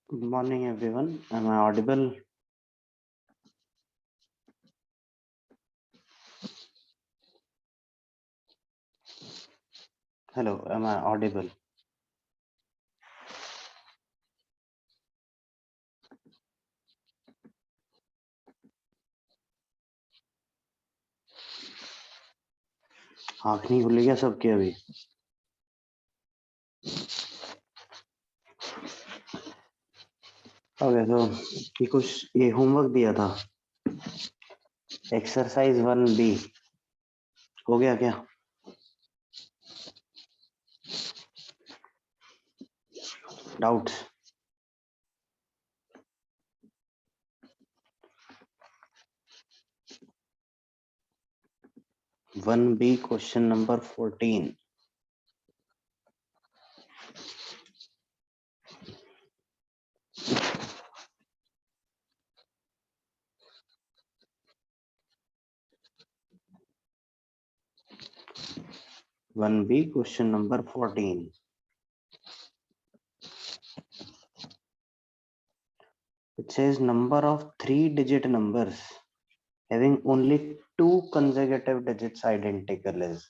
Good morning, everyone. Am I audible? Hello, am I audible? आँख नहीं खुली क्या सबकी अभी? ओके, तो ये कुछ ये होमवर्क दिया था, एक्सरसाइज 1B हो गया क्या? Doubts? One B question number 14. One B question number 14. It says number of 3-digit numbers having only 2 consecutive digits identical is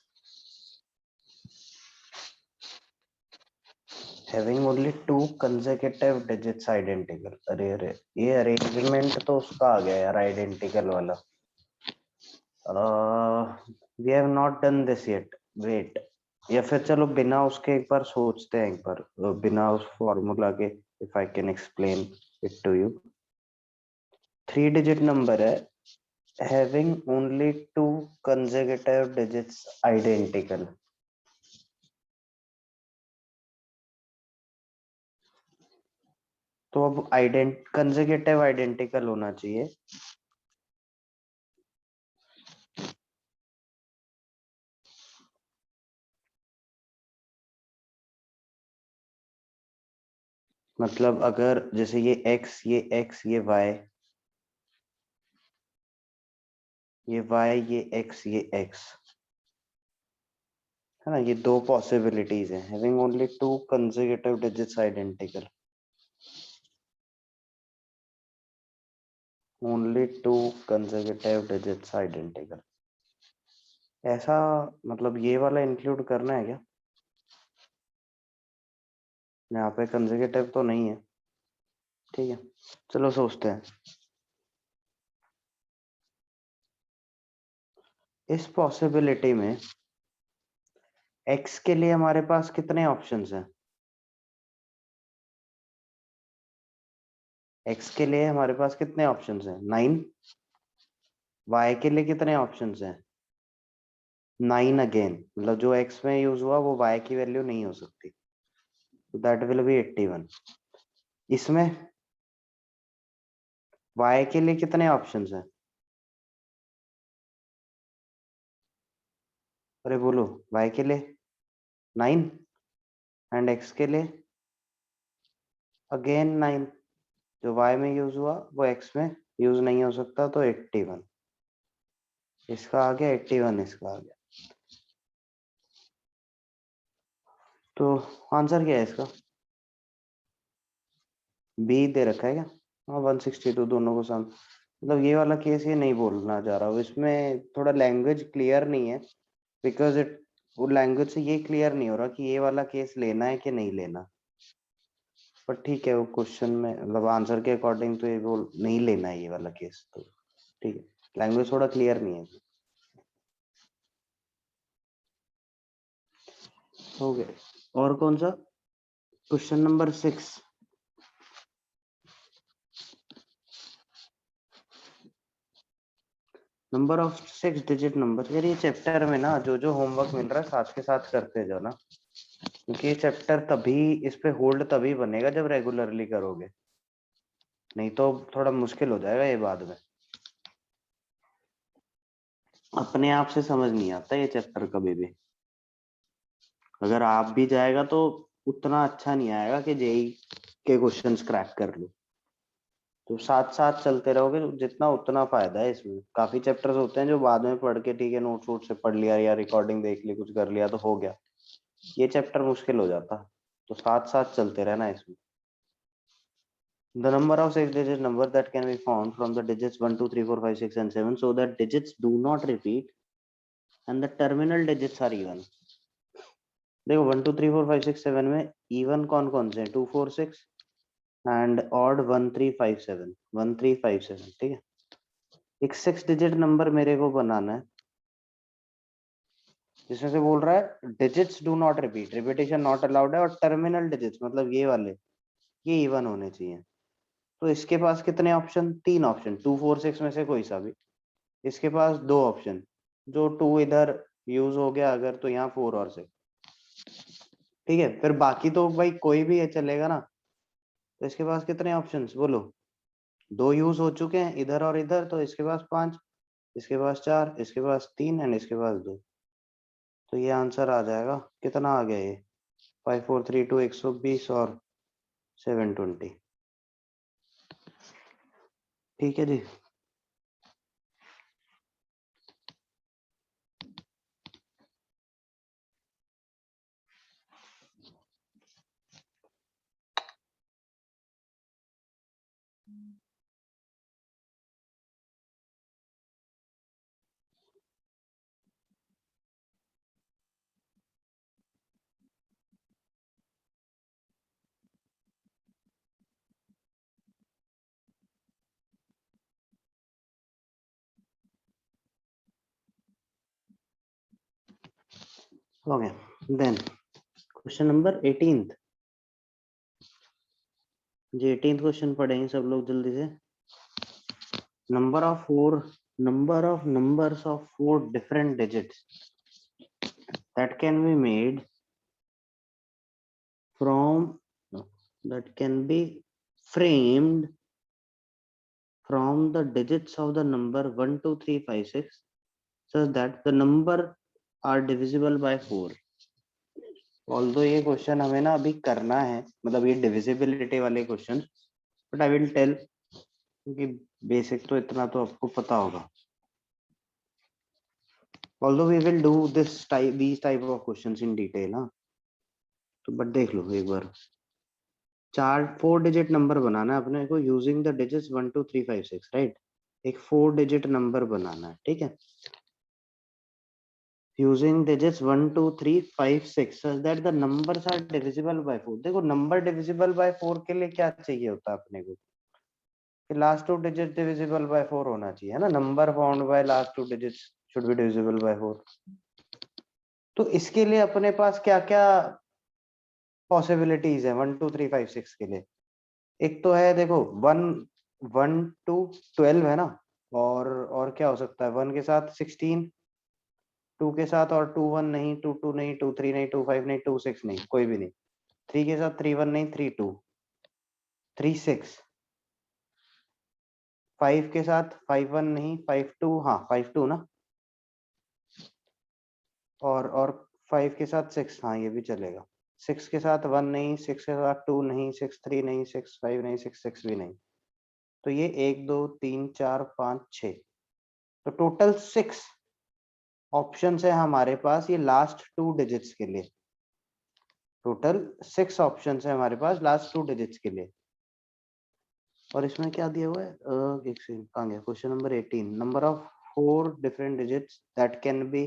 having only 2 consecutive digits identical. अरे अरे, ये अरेंजमेंट तो उसका आ गया यार, आइडेंटिकल वाला. We have not done this yet. Wait, या फिर चलो बिना उसके एक बार सोचते हैं, एक बार बिना उस फॉर्मूला के. If I can explain it to you. 3-digit number है having only 2 consecutive digits identical. तो अब कंसेक्यूटिव आइडेंटिकल होना चाहिए. मतलब अगर जैसे ये x, ये x, ये y, ये y, ये x, ये x है ना, ये दो पॉसिबिलिटीज हैं. Having only 2 consecutive digits identical. Only 2 consecutive digits identical. ऐसा मतलब ये वाला इंक्लूड करना है क्या? यहाँ पे consecutive तो नहीं है. ठीक है, चलो सोचते हैं. इस पॉसिबिलिटी में x के लिए हमारे पास कितने ऑप्शंस हैं? x के लिए हमारे पास कितने ऑप्शंस हैं? 9. y के लिए कितने ऑप्शंस हैं? 9 अगेन. मतलब जो x में यूज हुआ वो y की वैल्यू नहीं हो सकती. That will be 81. इसमें y के लिए कितने ऑप्शंस हैं? अरे बोलो. y के लिए 9 एंड x के लिए अगेन 9. जो y में यूज हुआ वो x में यूज नहीं हो सकता, तो 81. इसका आ गया 81, इसका आ गया. तो आंसर क्या है इसका? बी दे रखा है क्या? हाँ, 162 दोनों को सम. मतलब ये वाला केस ये नहीं बोलना चाह रहा हूँ, इसमें थोड़ा लैंग्वेज क्लियर नहीं है. बिकॉज इट वो लैंग्वेज से ये क्लियर नहीं हो रहा कि ये वाला केस लेना है कि नहीं लेना. पर ठीक है, वो क्वेश्चन में मतलब आंसर के अकॉर्डिंग तो ये वो नहीं लेना है ये वाला केस. तो ठीक है, लैंग्वेज थोड़ा क्लियर नहीं है. हो गया. और कौन सा? Question number 6. Number of 6-digit number. यार ये चैप्टर में ना जो जो होमवर्क मिल रहा है साथ के साथ करते जाओ ना, क्योंकि ये चैप्टर तभी इस पे होल्ड तभी बनेगा जब रेगुलरली करोगे. नहीं तो थोड़ा मुश्किल हो जाएगा ये बाद में. अपने आप से समझ नहीं आता ये चैप्टर कभी भी. अगर आप भी जाएगा तो उतना अच्छा नहीं आएगा कि जेई के क्वेश्चंस क्रैक कर लो. तो साथ साथ चलते रहोगे जितना उतना फायदा है. इसमें काफी चैप्टर्स होते हैं जो बाद में पढ़ के ठीक है नोट्स वोट से पढ़ लिया या रिकॉर्डिंग देख ली, कुछ कर लिया तो हो गया. ये चैप्टर मुश्किल हो जाता. तो साथ साथ चलते रहना इसमें. The number of six-digit number that can be found from the digits 1, 2, 3, 4, 5, 6 and 7 so that digits do not repeat and the terminal digits are even. देखो 1 2 3 4 5 6 7 में even कौन कौन से हैं 2 4 6 and odd 1 3 5 7 1 3 5 7 ठीक है. एक 6 डिजिट नंबर मेरे को बनाना है जिसमें से बोल रहा है digits do not repeat, repetition not allowed है और टर्मिनल डिजिट्स मतलब ये वाले ये इवन होने चाहिए. तो इसके पास कितने ऑप्शन, 3 ऑप्शन, 2 4 6 में से कोई सा भी. इसके पास 2 ऑप्शन, जो 2 इधर यूज हो गया अगर तो यहाँ 4 और 6. ठीक है, फिर बाकी तो भाई कोई भी है चलेगा ना. तो इसके पास कितने ऑप्शंस बोलो, 2 यूज हो चुके हैं इधर और इधर तो इसके पास 5, इसके पास 4, इसके पास 3 एंड इसके पास 2. तो ये आंसर आ जाएगा. कितना आ गया ये 5432 120 और 720. ठीक है जी. Okay then question number 18th जी. 18th क्वेश्चन पढ़ेंगे सब लोग जल्दी से. number of numbers of 4 different digits that can be made from that can be framed from the digits of the number 1 2 3 5 6 such that the number are divisible by 4. Although ये क्वेश्चन हमें ना अभी करना है, मतलब ये डिविजिबिलिटी वाले question, but I will tell क्योंकि बेसिक तो इतना तो आपको पता होगा. Although we will do these type of questions in detail हाँ. तो बट देख लो एक बार. 4 डिजिट नंबर बनाना है अपने को यूजिंग द डिजिट्स 1 2 3 5 6 राइट. एक 4 डिजिट नंबर बनाना है. ठीक है, using digits 1 2 3 5 6 such that the numbers are divisible by 4. देखो नंबर डिविजिबल बाय 4 के लिए क्या चाहिए होता है अपने को कि लास्ट 2 डिजिट डिविजिबल बाय 4 होना चाहिए है ना. Number found by last 2 digits should be divisible by 4. तो इसके लिए अपने पास क्या क्या पॉसिबिलिटीज है 1 2 3 5 6 के लिए. एक तो है देखो 1 1 टू 12 है ना, और क्या हो सकता है 1 के साथ 16, 2 के साथ और 2 1 नहीं, 2 2 नहीं, 2 3 नहीं, 2 5 नहीं, 2 6 नहीं, कोई भी नहीं. 3 के साथ 3 1 नहीं, 3 2, 3 6. 5 के साथ 5 1 नहीं, 5 2, हाँ 5 2 ना, और 5 के साथ 6, हाँ ये भी चलेगा. 6 के साथ 1 नहीं, 6 के साथ 2 नहीं, 6 3 नहीं, 6 5 नहीं, 6 6 भी नहीं. तो ये 1 2 3 4 5 6, तो टोटल 6 ऑप्शन है हमारे पास ये लास्ट 2 डिजिट्स के लिए. टोटल 6 ऑप्शन है हमारे पास लास्ट 2 डिजिट्स के लिए. और इसमें क्या दिया हुआ है, एक सेकंड कहाँ गया question number 18. Number of 4 different digits that can be,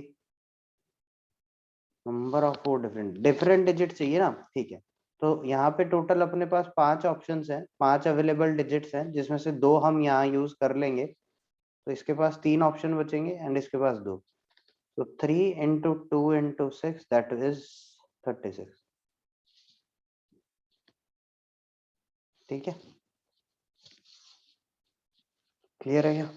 number of 4 different digit चाहिए ना. ठीक है, तो यहाँ पे टोटल अपने पास 5 ऑप्शंस हैं, 5 अवेलेबल डिजिट्स हैं जिसमें से 2 हम यहाँ यूज कर लेंगे. तो इसके पास 3 ऑप्शन बचेंगे एंड इसके पास 2. तो 3 इंटू 2 इंटू 6 दैट इज 36. ठीक है, क्लियर है क्या.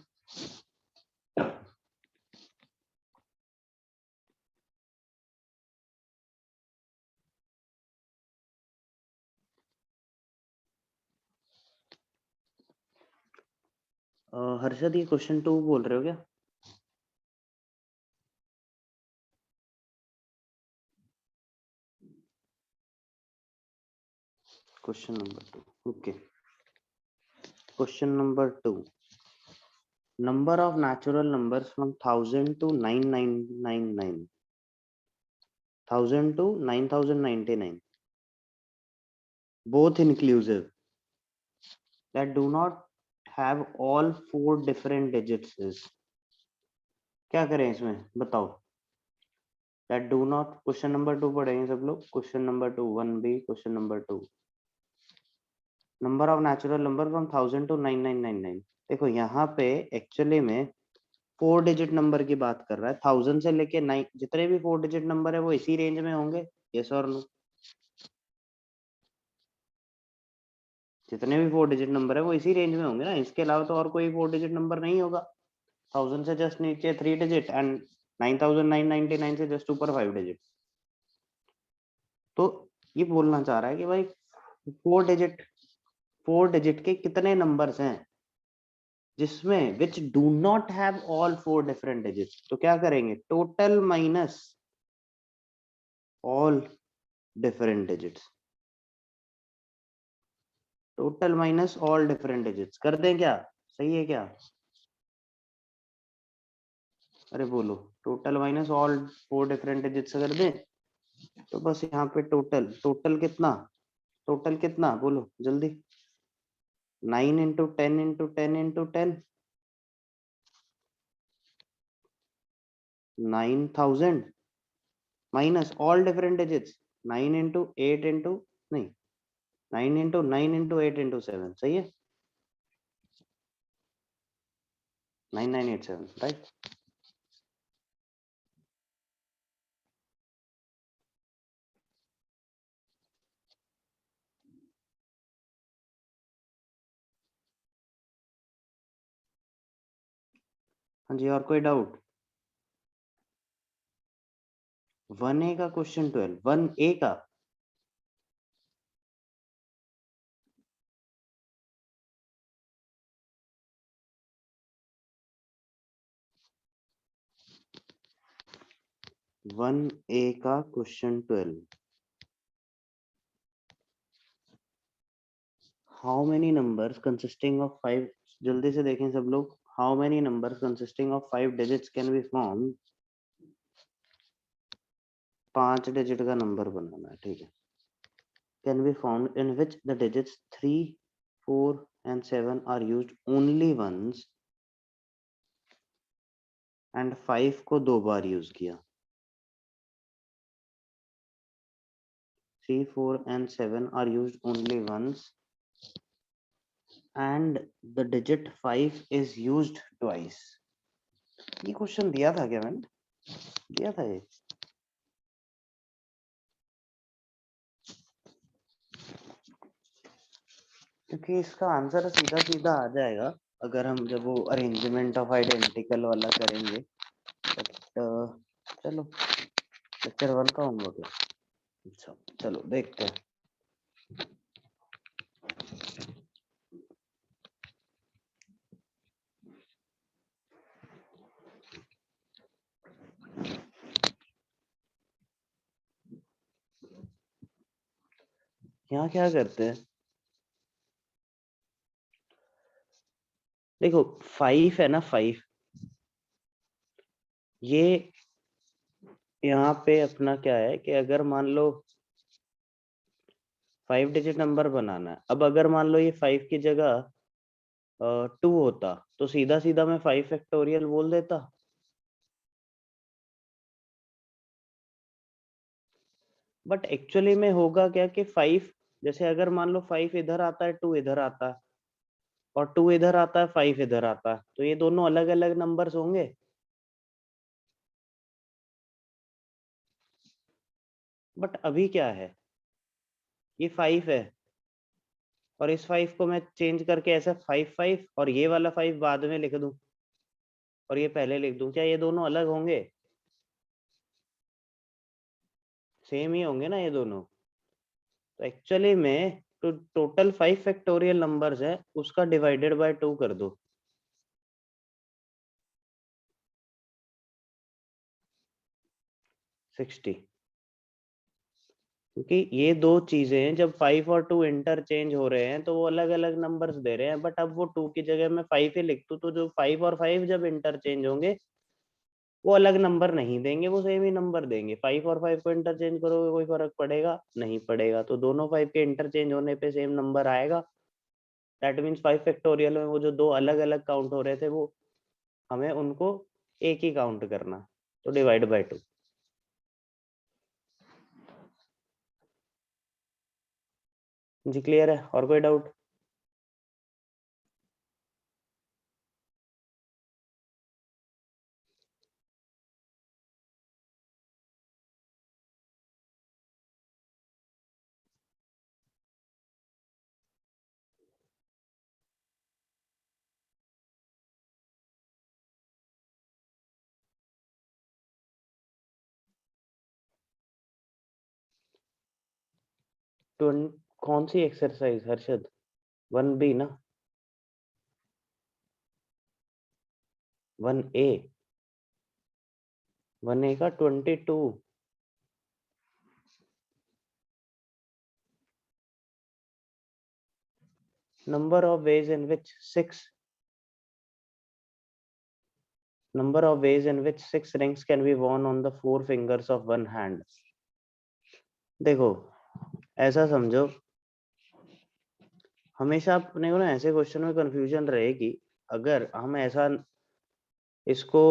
हर्षद ये क्वेश्चन 2 बोल रहे हो क्या. Question number 2 okay. Question number 2. Number of natural numbers from 1000 to 9999, 1000 to 9099, both inclusive. that do not have all 4 different digits is, क्या करें इसमें बताओ? that do not, question number 2 पढ़ेंगे सब लोग, question number 2 1b, question number 2, number of natural number from 1000 to 9999। देखो यहाँ पे एक्चुअली में 4 डिजिट नंबर की बात कर रहा है, 1000 से लेके 9, जितने भी 4 डिजिट नंबर है वो इसी रेंज में होंगे, यस और नो? जितने भी 4 डिजिट नंबर है वो इसी रेंज में होंगे ना, इसके अलावा तो और कोई 4 डिजिट नंबर नहीं होगा। 1000 से जस्ट नीचे 3 डिजिट एंड 9999 से जस्ट ऊपर 5 डिजिट। तो ये बोलना चाह रहा है कि भाई 4 डिजिट के कितने नंबर्स हैं जिसमें which do not have all 4 different digits. तो क्या करेंगे? Total minus all different digits, total minus all different digits कर दें क्या? सही है क्या? अरे बोलो, total minus all 4 different digits कर दें? तो बस यहाँ पे टोटल कितना, टोटल कितना बोलो जल्दी? 9 into 10 into 10 into 10, 9000 minus all different digits 9 into 8 into, नहीं 9 इंटू 9 इंटू 8 इंटू 7, सही है? 9987, राइट? हाँ जी, और कोई डाउट? 1A का क्वेश्चन 12, 1A का, वन ए का question 12, how many numbers consisting of 5, जल्दी से देखें सब लोग, how many numbers consisting of 5 digits can be form, 5 digit का नंबर बनाना है, ठीक है? Can be formed in which the digits 3 4 and 7 are used only once and 5 को 2 बार यूज किया। 3 4 and 7 are used only once and the digit 5 is used twice। ये question दिया था क्या मैंने? दिया था ये? क्योंकि इसका आंसर सीधा सीधा आ जाएगा अगर हम जब वो अरेंजमेंट ऑफ आइडेंटिकल वाला करेंगे। चलो लेक्चर 1 का होमवर्क है, अच्छा चलो देखते हैं। यहाँ क्या करते हैं, देखो 5 है ना, 5 ये यहाँ पे अपना क्या है कि अगर मान लो 5 डिजिट नंबर बनाना है, अब अगर मान लो ये 5 की जगह 2 होता तो सीधा सीधा मैं 5 फैक्टोरियल बोल देता, बट एक्चुअली में होगा क्या कि 5, जैसे अगर मान लो 5 इधर आता है 2 इधर आता है और 2 इधर आता है 5 इधर आता है, तो ये दोनों अलग अलग नंबर्स होंगे। बट अभी क्या है, ये 5 है और इस 5 को मैं चेंज करके ऐसा 5 5 और ये वाला 5 बाद में लिख दूं और ये पहले लिख दूं, क्या ये दोनों अलग होंगे? सेम ही होंगे ना ये दोनों। तो एक्चुअली में तो टोटल 5 फैक्टोरियल नंबर्स है, उसका डिवाइडेड बाय 2 कर दो, 60। क्योंकि ये दो चीजें हैं, जब 5 और 2 इंटरचेंज हो रहे हैं तो वो अलग अलग नंबर्स दे रहे हैं, बट अब वो 2 की जगह मैं 5 ही लिख दूं तो जो 5 और 5 जब इंटरचेंज होंगे वो अलग नंबर नहीं देंगे, वो सेम ही नंबर देंगे। 5 और 5 को इंटरचेंज करोगे कोई फर्क पड़ेगा? नहीं पड़ेगा। तो दोनों 5 के इंटरचेंज होने पे सेम नंबर आएगा। दैट मीन्स 5 फैक्टोरियल में वो जो दो अलग अलग काउंट हो रहे थे वो हमें उनको एक ही काउंट करना, तो डिवाइड बाय 2। जी क्लियर है, और कोई डाउट? कौन सी एक्सरसाइज हर्षद? 1B ना? 1A? 1A का 22। number of ways in which 6 rings can be worn on the 4 fingers of one hand। देखो ऐसा समझो, हमेशा अपने को ना ऐसे क्वेश्चन में कंफ्यूजन रहेगी अगर हम ऐसा इसको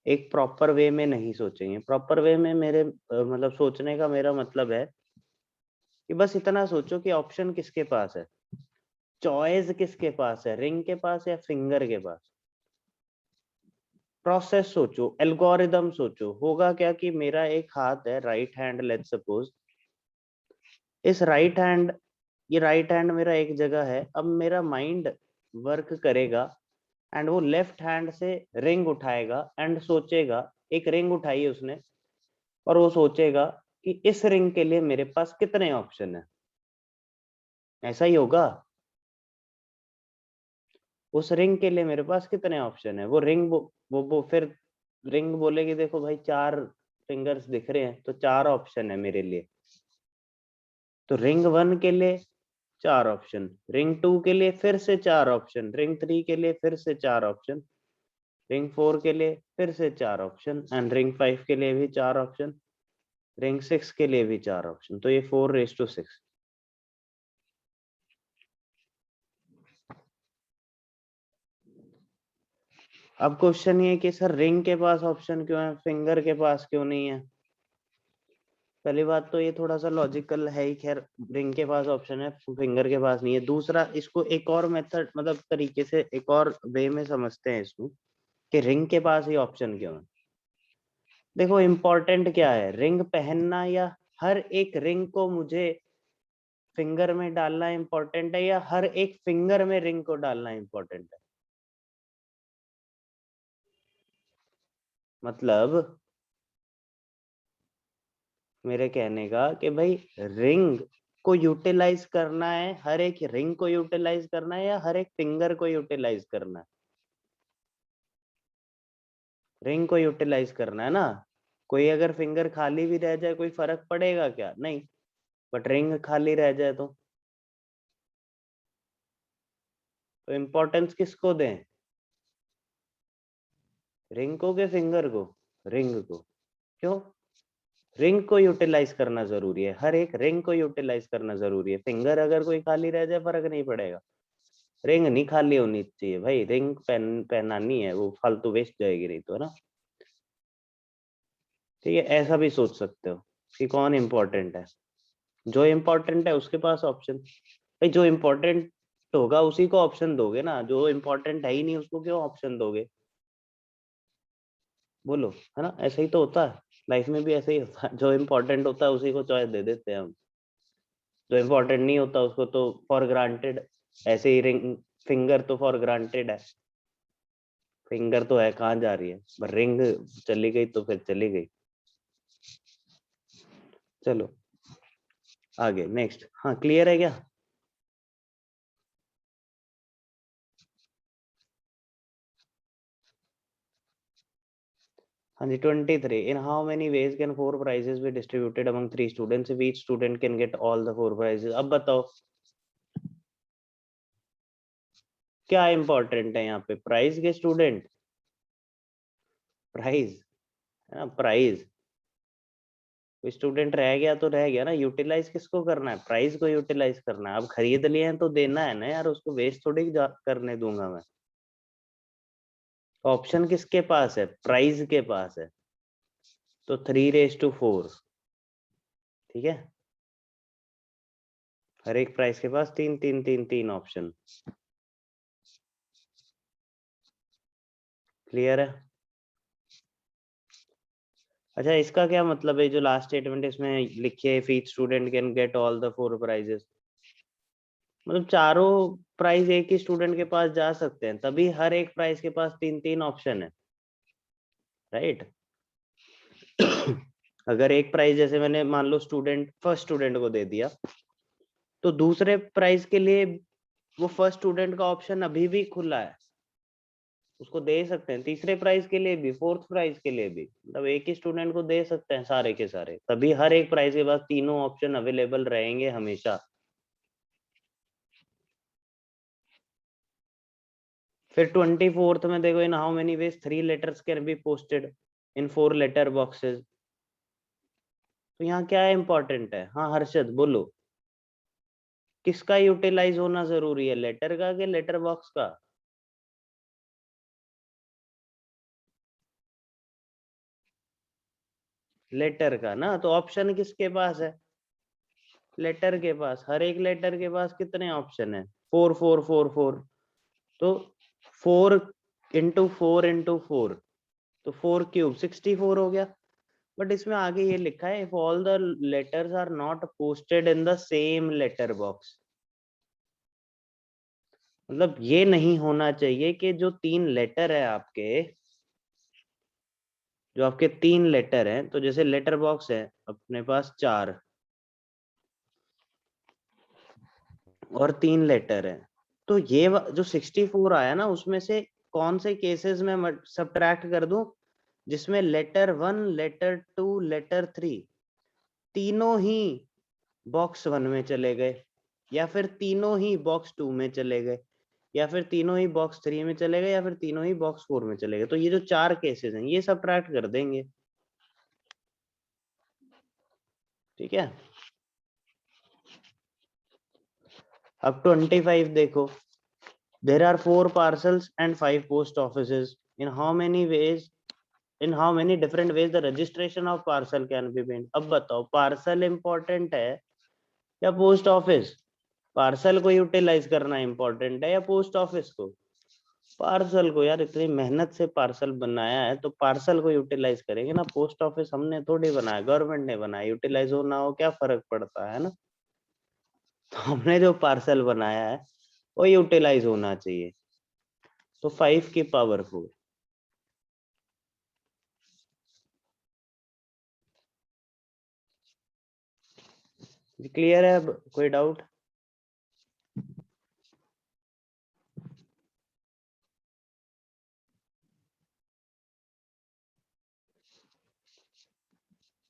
एक प्रॉपर वे में नहीं सोचेंगे। प्रॉपर वे में मेरे मतलब सोचने का मेरा मतलब है कि बस इतना सोचो कि ऑप्शन किसके पास है, चॉइस किसके पास है, रिंग के पास या फिंगर के पास। प्रोसेस सोचो, एल्गोरिदम सोचो। होगा क्या कि मेरा एक हाथ है राइट हैंड, लेट्स सपोज इस राइट हैंड, ये राइट हैंड मेरा एक जगह है। अब मेरा माइंड वर्क करेगा एंड वो लेफ्ट हैंड से रिंग उठाएगा एंड सोचेगा, एक रिंग उठाई उसने और वो सोचेगा कि इस रिंग के लिए मेरे पास कितने ऑप्शन है। ऐसा ही होगा, उस रिंग के लिए मेरे पास कितने ऑप्शन है। वो रिंग वो फिर रिंग बोलेगी देखो भाई 4 फिंगर्स दिख रहे हैं तो 4 ऑप्शन है मेरे लिए। तो रिंग 1 के लिए 4 ऑप्शन, रिंग 2 के लिए फिर से 4 ऑप्शन, रिंग 3 के लिए फिर से 4 ऑप्शन, रिंग 4 के लिए फिर से 4 ऑप्शन एंड रिंग 5 के लिए भी 4 ऑप्शन, रिंग 6 के लिए भी 4 ऑप्शन। तो ये 4:6। अब क्वेश्चन ये कि सर रिंग के पास ऑप्शन क्यों है, फिंगर के पास क्यों नहीं है? पहली बात तो ये थोड़ा सा लॉजिकल है ही, खैर रिंग के पास ऑप्शन है फिंगर के पास नहीं है। दूसरा, इसको एक और मेथड मतलब तरीके से एक और वे में समझते हैं इसको कि रिंग के पास ही ऑप्शन क्यों है। देखो इम्पोर्टेंट क्या है, रिंग पहनना या हर एक रिंग को मुझे फिंगर में डालना इम्पोर्टेंट है या हर एक फिंगर में रिंग को डालना इम्पोर्टेंट है? मतलब मेरे कहने का कि भाई रिंग को यूटिलाइज करना है, हर एक रिंग को यूटिलाइज करना है या हर एक फिंगर को यूटिलाइज करना है? रिंग को यूटिलाइज करना है ना। कोई अगर फिंगर खाली भी रह जाए कोई फर्क पड़ेगा क्या? नहीं। बट रिंग खाली रह जाए तो इम्पोर्टेंस किसको दें, रिंग को के फिंगर को? रिंग को। क्यों? रिंग को यूटिलाइज करना जरूरी है, हर एक रिंग को यूटिलाइज करना जरूरी है। फिंगर अगर कोई खाली रह जाए फर्क नहीं पड़ेगा, रिंग नहीं खाली होनी चाहिए भाई। रिंग पहनानी है, वो फालतू वेस्ट जाएगी नहीं तो, है ना। ठीक है, ऐसा भी सोच सकते हो कि कौन इम्पोर्टेंट है। जो इम्पोर्टेंट है उसके पास ऑप्शन, भाई जो इम्पोर्टेंट होगा उसी को ऑप्शन दोगे ना, जो इम्पोर्टेंट है ही नहीं उसको क्यों ऑप्शन दोगे? बोलो, है ना। ऐसा ही तो होता है, लाइफ में भी ऐसा ही होता है। जो इम्पोर्टेंट होता है उसी को चॉइस दे देते हैं हम, जो इम्पोर्टेंट नहीं होता उसको तो फॉर ग्रांटेड। ऐसे ही रिंग, फिंगर तो फॉर ग्रांटेड है, फिंगर तो है कहाँ जा रही है, पर रिंग चली गई तो फिर चली गई। चलो आगे नेक्स्ट। हाँ क्लियर है क्या? हाँ जी 23। In how many ways can 4 prizes be distributed among 3 students if each student can get all the 4 prizes. अब बताओ क्या इंपॉर्टेंट है यहाँ पे, प्राइज के स्टूडेंट? प्राइज है ना, प्राइज। स्टूडेंट रह गया तो रह गया ना, यूटिलाइज किसको करना है, प्राइस को यूटिलाइज करना है। अब खरीद लिए हैं तो देना है ना यार, उसको वेस्ट थोड़ी करने दूंगा मैं। ऑप्शन किसके पास है, प्राइस के पास है, तो 3:4। ठीक है, हर एक प्राइस के पास 3 ऑप्शन। क्लियर है? अच्छा, इसका क्या मतलब है, जो लास्ट स्टेटमेंट इसमें लिखी है, each student can get all the 4 prizes, मतलब चारों प्राइस एक ही स्टूडेंट के पास जा सकते हैं, तभी हर एक प्राइस के पास 3 ऑप्शन है, राइट? अगर एक प्राइस जैसे मैंने मान लो फर्स्ट स्टूडेंट को दे दिया, तो दूसरे प्राइस के लिए वो फर्स्ट स्टूडेंट का ऑप्शन अभी भी खुला है, उसको दे सकते हैं। तीसरे प्राइस के लिए भी, फोर्थ प्राइस के लिए भी, मतलब एक ही स्टूडेंट को दे सकते हैं सारे के सारे, तभी हर एक प्राइस के पास तीनों ऑप्शन अवेलेबल रहेंगे हमेशा। फिर 24th में देखो, in how many ways 3 letters can be posted in 4 letter boxes. तो यहाँ क्या इंपॉर्टेंट है? हाँ हर्षद बोलो, किसका यूटिलाइज होना जरूरी है, लेटर का कि लेटर बॉक्स का? लेटर का ना, तो ऑप्शन किसके पास है, लेटर के पास। हर एक लेटर के पास कितने ऑप्शन है, 4 4 4 4, तो 4 × 4 × 4, तो 4³ 64 हो गया। बट इसमें आगे ये लिखा है, if all the letters are not posted in the same letter box, मतलब ये नहीं होना चाहिए कि जो 3 लेटर है आपके, जो आपके 3 लेटर हैं, तो जैसे लेटर बॉक्स है अपने पास 4 और 3 लेटर है, तो ये जो 64 आया ना, उसमें से कौन से केसेस में सब्ट्रैक्ट कर दूं, जिसमें लेटर 1 लेटर 2 लेटर 3 तीनों ही बॉक्स 1 में चले गए, या फिर तीनों ही बॉक्स 2 में चले गए, या फिर तीनों ही बॉक्स 3 में चले गए, या फिर तीनों ही बॉक्स 4 में चले गए, तो ये जो 4 केसेस हैं ये सब्ट्रैक्ट कर देंगे। ठीक है, अब 25 देखो, there are 4 parcels and 5 post offices, in how many ways, in how many different ways the registration of parcel can be made. अब बताओ, पार्सल इंपॉर्टेंट है या पोस्ट ऑफिस? पार्सल को यूटिलाइज करना इंपॉर्टेंट है या पोस्ट ऑफिस को? Parcel को यार, इतनी मेहनत से पार्सल बनाया है तो पार्सल को यूटिलाइज करेंगे ना, पोस्ट ऑफिस हमने थोड़ी बनाया, गवर्नमेंट ने बनाया, यूटिलाइज हो ना हो क्या फर्क पड़ता है ना। तो हमने जो पार्सल बनाया है वो यूटिलाइज होना चाहिए, तो 5 की पावर 4। क्लियर है? अब कोई डाउट?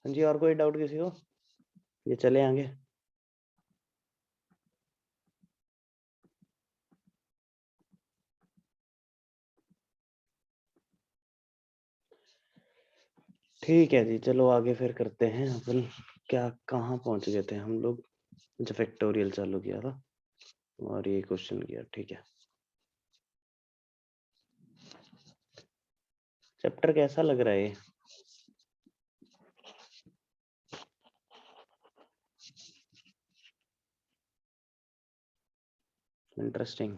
हाँ जी, और कोई डाउट किसी को? ये चले आगे। ठीक है जी, चलो आगे फिर करते हैं अपन। क्या कहाँ पहुंच गए थे हम लोग? जब फैक्टोरियल चालू किया था और ये क्वेश्चन किया, ठीक है। चैप्टर कैसा लग रहा है? इंटरेस्टिंग,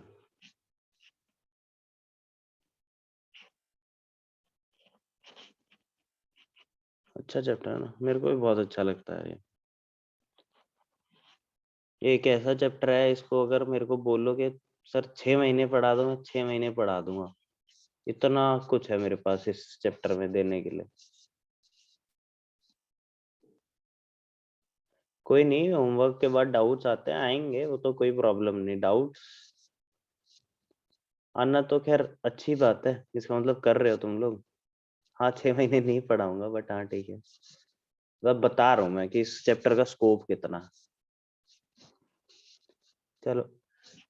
अच्छा चैप्टर है ना, मेरे को भी बहुत अच्छा लगता है ये एक ऐसा चैप्टर है, इसको अगर मेरे को बोलोगे सर 6 महीने पढ़ा दो, मैं 6 महीने पढ़ा दूंगा, इतना कुछ है मेरे पास इस चैप्टर में देने के लिए। कोई नहीं, होमवर्क के बाद डाउट्स आते हैं, आएंगे, वो तो कोई प्रॉब्लम नहीं, डाउट्स आना तो खैर अच्छी बात है, इसका मतलब कर रहे हो तुम लोग। हाँ 6 महीने नहीं पढ़ाऊंगा, बट हाँ ठीक है, मतलब बता रहा हूँ मैं कि इस चैप्टर का स्कोप कितना है। चलो,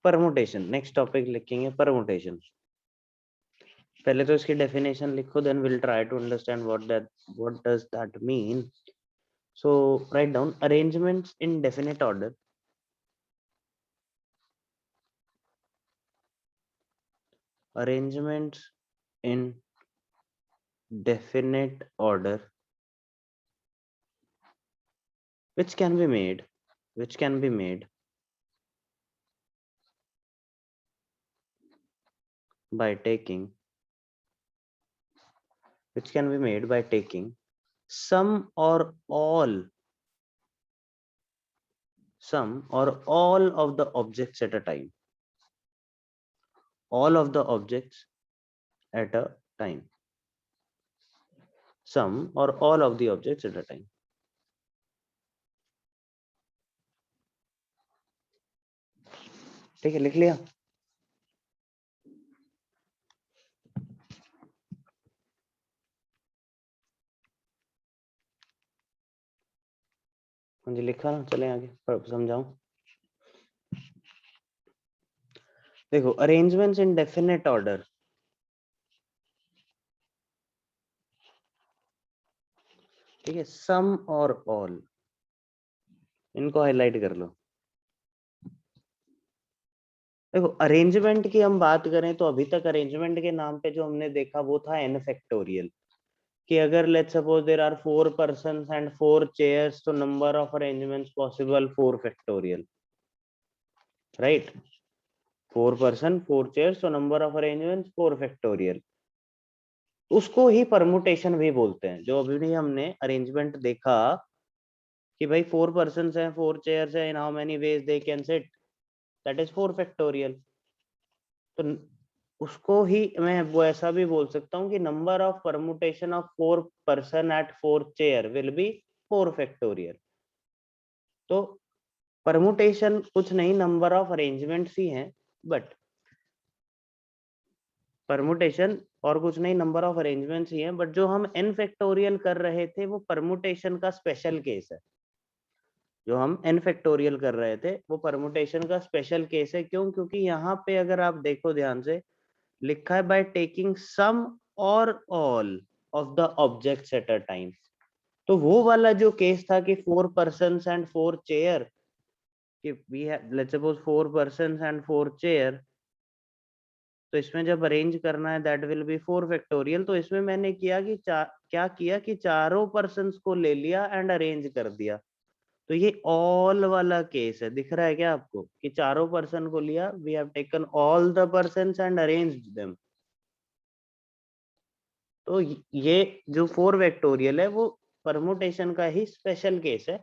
परमुटेशन नेक्स्ट टॉपिक लिखेंगे, परमुटेशन। पहले तो इसकी डेफिनेशन लिखो, then will try to understand what does that mean. So write down arrangements in definite order. Arrangements in definite order which can be made by taking some or all of the objects at a time. All of the objects at a time. Some or all of the objects at a time. ठीक है, लिख लिया? मुझे लिखा ना, चले आगे समझाऊं। देखो, अरेंजमेंट्स इन डेफिनेट ऑर्डर, ठीक है, सम और ऑल, इनको हाईलाइट कर लो। देखो, अरेंजमेंट की हम बात करें तो अभी तक अरेंजमेंट के नाम पे जो हमने देखा वो था n फैक्टोरियल, कि अगर let's suppose there are 4 persons and 4 chairs, तो number of arrangements possible 4 factorial, right? 4 person 4 chairs, तो नंबर ऑफ अरेंजमेंट्स 4 फैक्टोरियल। उसको ही परमुटेशन भी बोलते हैं। जो अभी हमने अरेंजमेंट देखा कि भाई 4 पर्सन्स हैं, 4 चेयर्स हैं, इन how many veg they can sit, that is 4 factorial. तो उसको ही मैं वो ऐसा भी बोल सकता हूँ कि number of permutation of 4 person at 4 chair will be 4 factorial. तो परमुटेशन कुछ नहीं, नंबर ऑफ अरेंजमेंट्स ही हैं, बट परमुटेशन और कुछ नहीं, नंबर ऑफ अरेंजमेंट्स ही हैं, बट जो हम n फैक्टोरियल कर रहे थे वो परमुटेशन का स्पेशल केस है। जो हम n फैक्टोरियल कर रहे थे वो परमुटेशन का स्पेशल केस है। क्यों? क्योंकि यहाँ पे अगर आप देखो ध्यान से, लिखा है बाय टेकिंग सम और all of the objects at a time. तो वो वाला जो केस था कि 4 पर्सन्स एंड 4 चेयर, कि we have let's suppose 4 persons and 4 chair, तो इसमें जब अरेंज करना है दैट विल बी 4 फैक्टोरियल। तो इसमें मैंने किया कि क्या किया कि चारों पर्सन्स को ले लिया एंड अरेंज कर दिया। तो ये ऑल वाला केस है, दिख रहा है क्या आपको? कि चारों पर्सन को लिया, we have taken all the persons and arranged them. तो ये जो 4 वेक्टोरियल है वो परमुटेशन का ही स्पेशल केस है।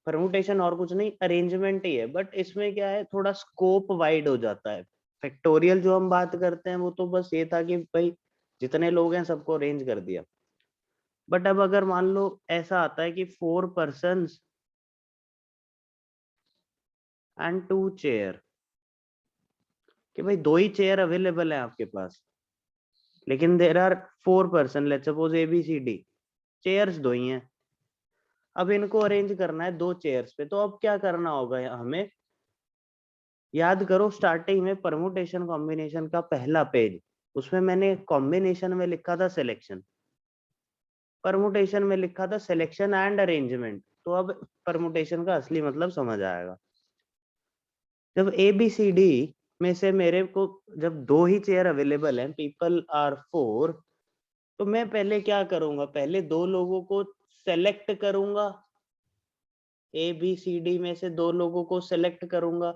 परमुटेशन और कुछ नहीं, अरेंजमेंट ही है, बट इसमें क्या है, थोड़ा स्कोप वाइड हो जाता है। फैक्टोरियल जो हम बात करते हैं वो तो बस ये था कि भाई जितने लोग हैं सबको अरेंज कर दिया। बट अब अगर मान लो ऐसा आता है कि 4 पर्सन्स एंड 2 चेयर, कि भाई 2 ही चेयर अवेलेबल है आपके पास, लेकिन there are 4 person, let's suppose ABCD, chairs 2 ही हैं। अब इनको अरेंज करना है 2 चेयर्स पे, तो अब क्या करना होगा हमें? याद करो, स्टार्टिंग में परमुटेशन कॉम्बिनेशन का पहला पेज, उसमें मैंने कॉम्बिनेशन में लिखा था सिलेक्शन, परमुटेशन में लिखा था सिलेक्शन एंड अरेंजमेंट। तो अब परमुटेशन का असली मतलब समझ आएगा। जब ABCD में से मेरे को जब 2 ही चेयर अवेलेबल हैं, पीपल आर 4, तो मैं पहले क्या करूंगा? पहले 2 लोगों को सेलेक्ट करूंगा, ABCD में से 2 लोगों को सेलेक्ट करूंगा।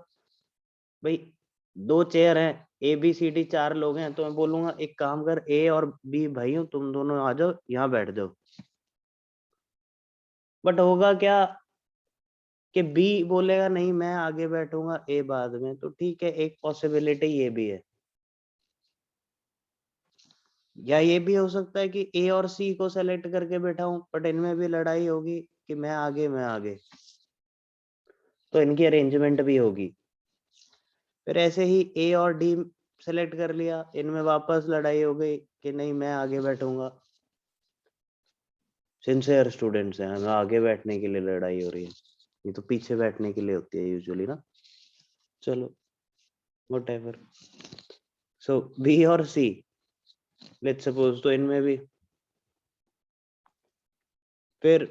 भाई 2 चेयर हैं, ABCD 4 लोग हैं, तो मैं बोलूंगा एक काम कर, A और B भाइयों तुम दोनों आ जाओ, यहाँ बैठ जाओ। बट होगा क्या कि B बोलेगा नहीं मैं आगे बैठूंगा, A बाद में। तो ठीक है, एक पॉसिबिलिटी ये भी है, या ये भी हो सकता है कि A और C को सेलेक्ट करके बैठा हूं, बट इनमें भी लड़ाई होगी कि मैं आगे, तो इनकी अरेंजमेंट भी होगी। फिर ऐसे ही A और D सेलेक्ट कर लिया, इनमें वापस लड़ाई हो गई कि नहीं मैं आगे बैठूंगा। सिंसियर स्टूडेंट्स हैं, हमें आगे बैठने के लिए लड़ाई हो रही है, ये तो पीछे बैठने के लिए होती है यूजुअली ना। चलो व्हाटएवर। सो B और C लेट्स सपोज, तो इनमें भी फिर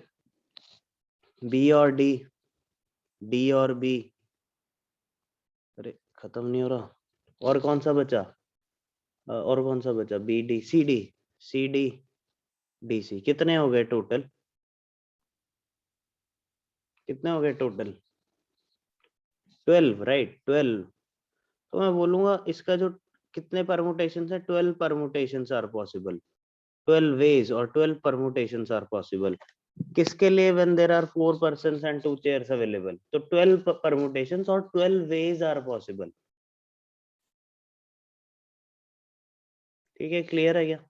बी और डी, डी और बी, अरे खत्म नहीं हो रहा। और कौन सा बचा? और कौन सा बचा? B D C D, C D D C. कितने हो गए टोटल? कितने हो गए टोटल? 12, राइट, 12। तो मैं बोलूंगा इसका जो कितने परमुटेशन है, 12 परमुटेशंस आर पॉसिबल, 12 वेज और 12 परमुटेशंस आर पॉसिबल। किसके लिए? When there are 4 persons and 2 chairs available, तो 12 परमुटेशंस और 12 वेज आर पॉसिबल। ठीक है, क्लियर है क्या?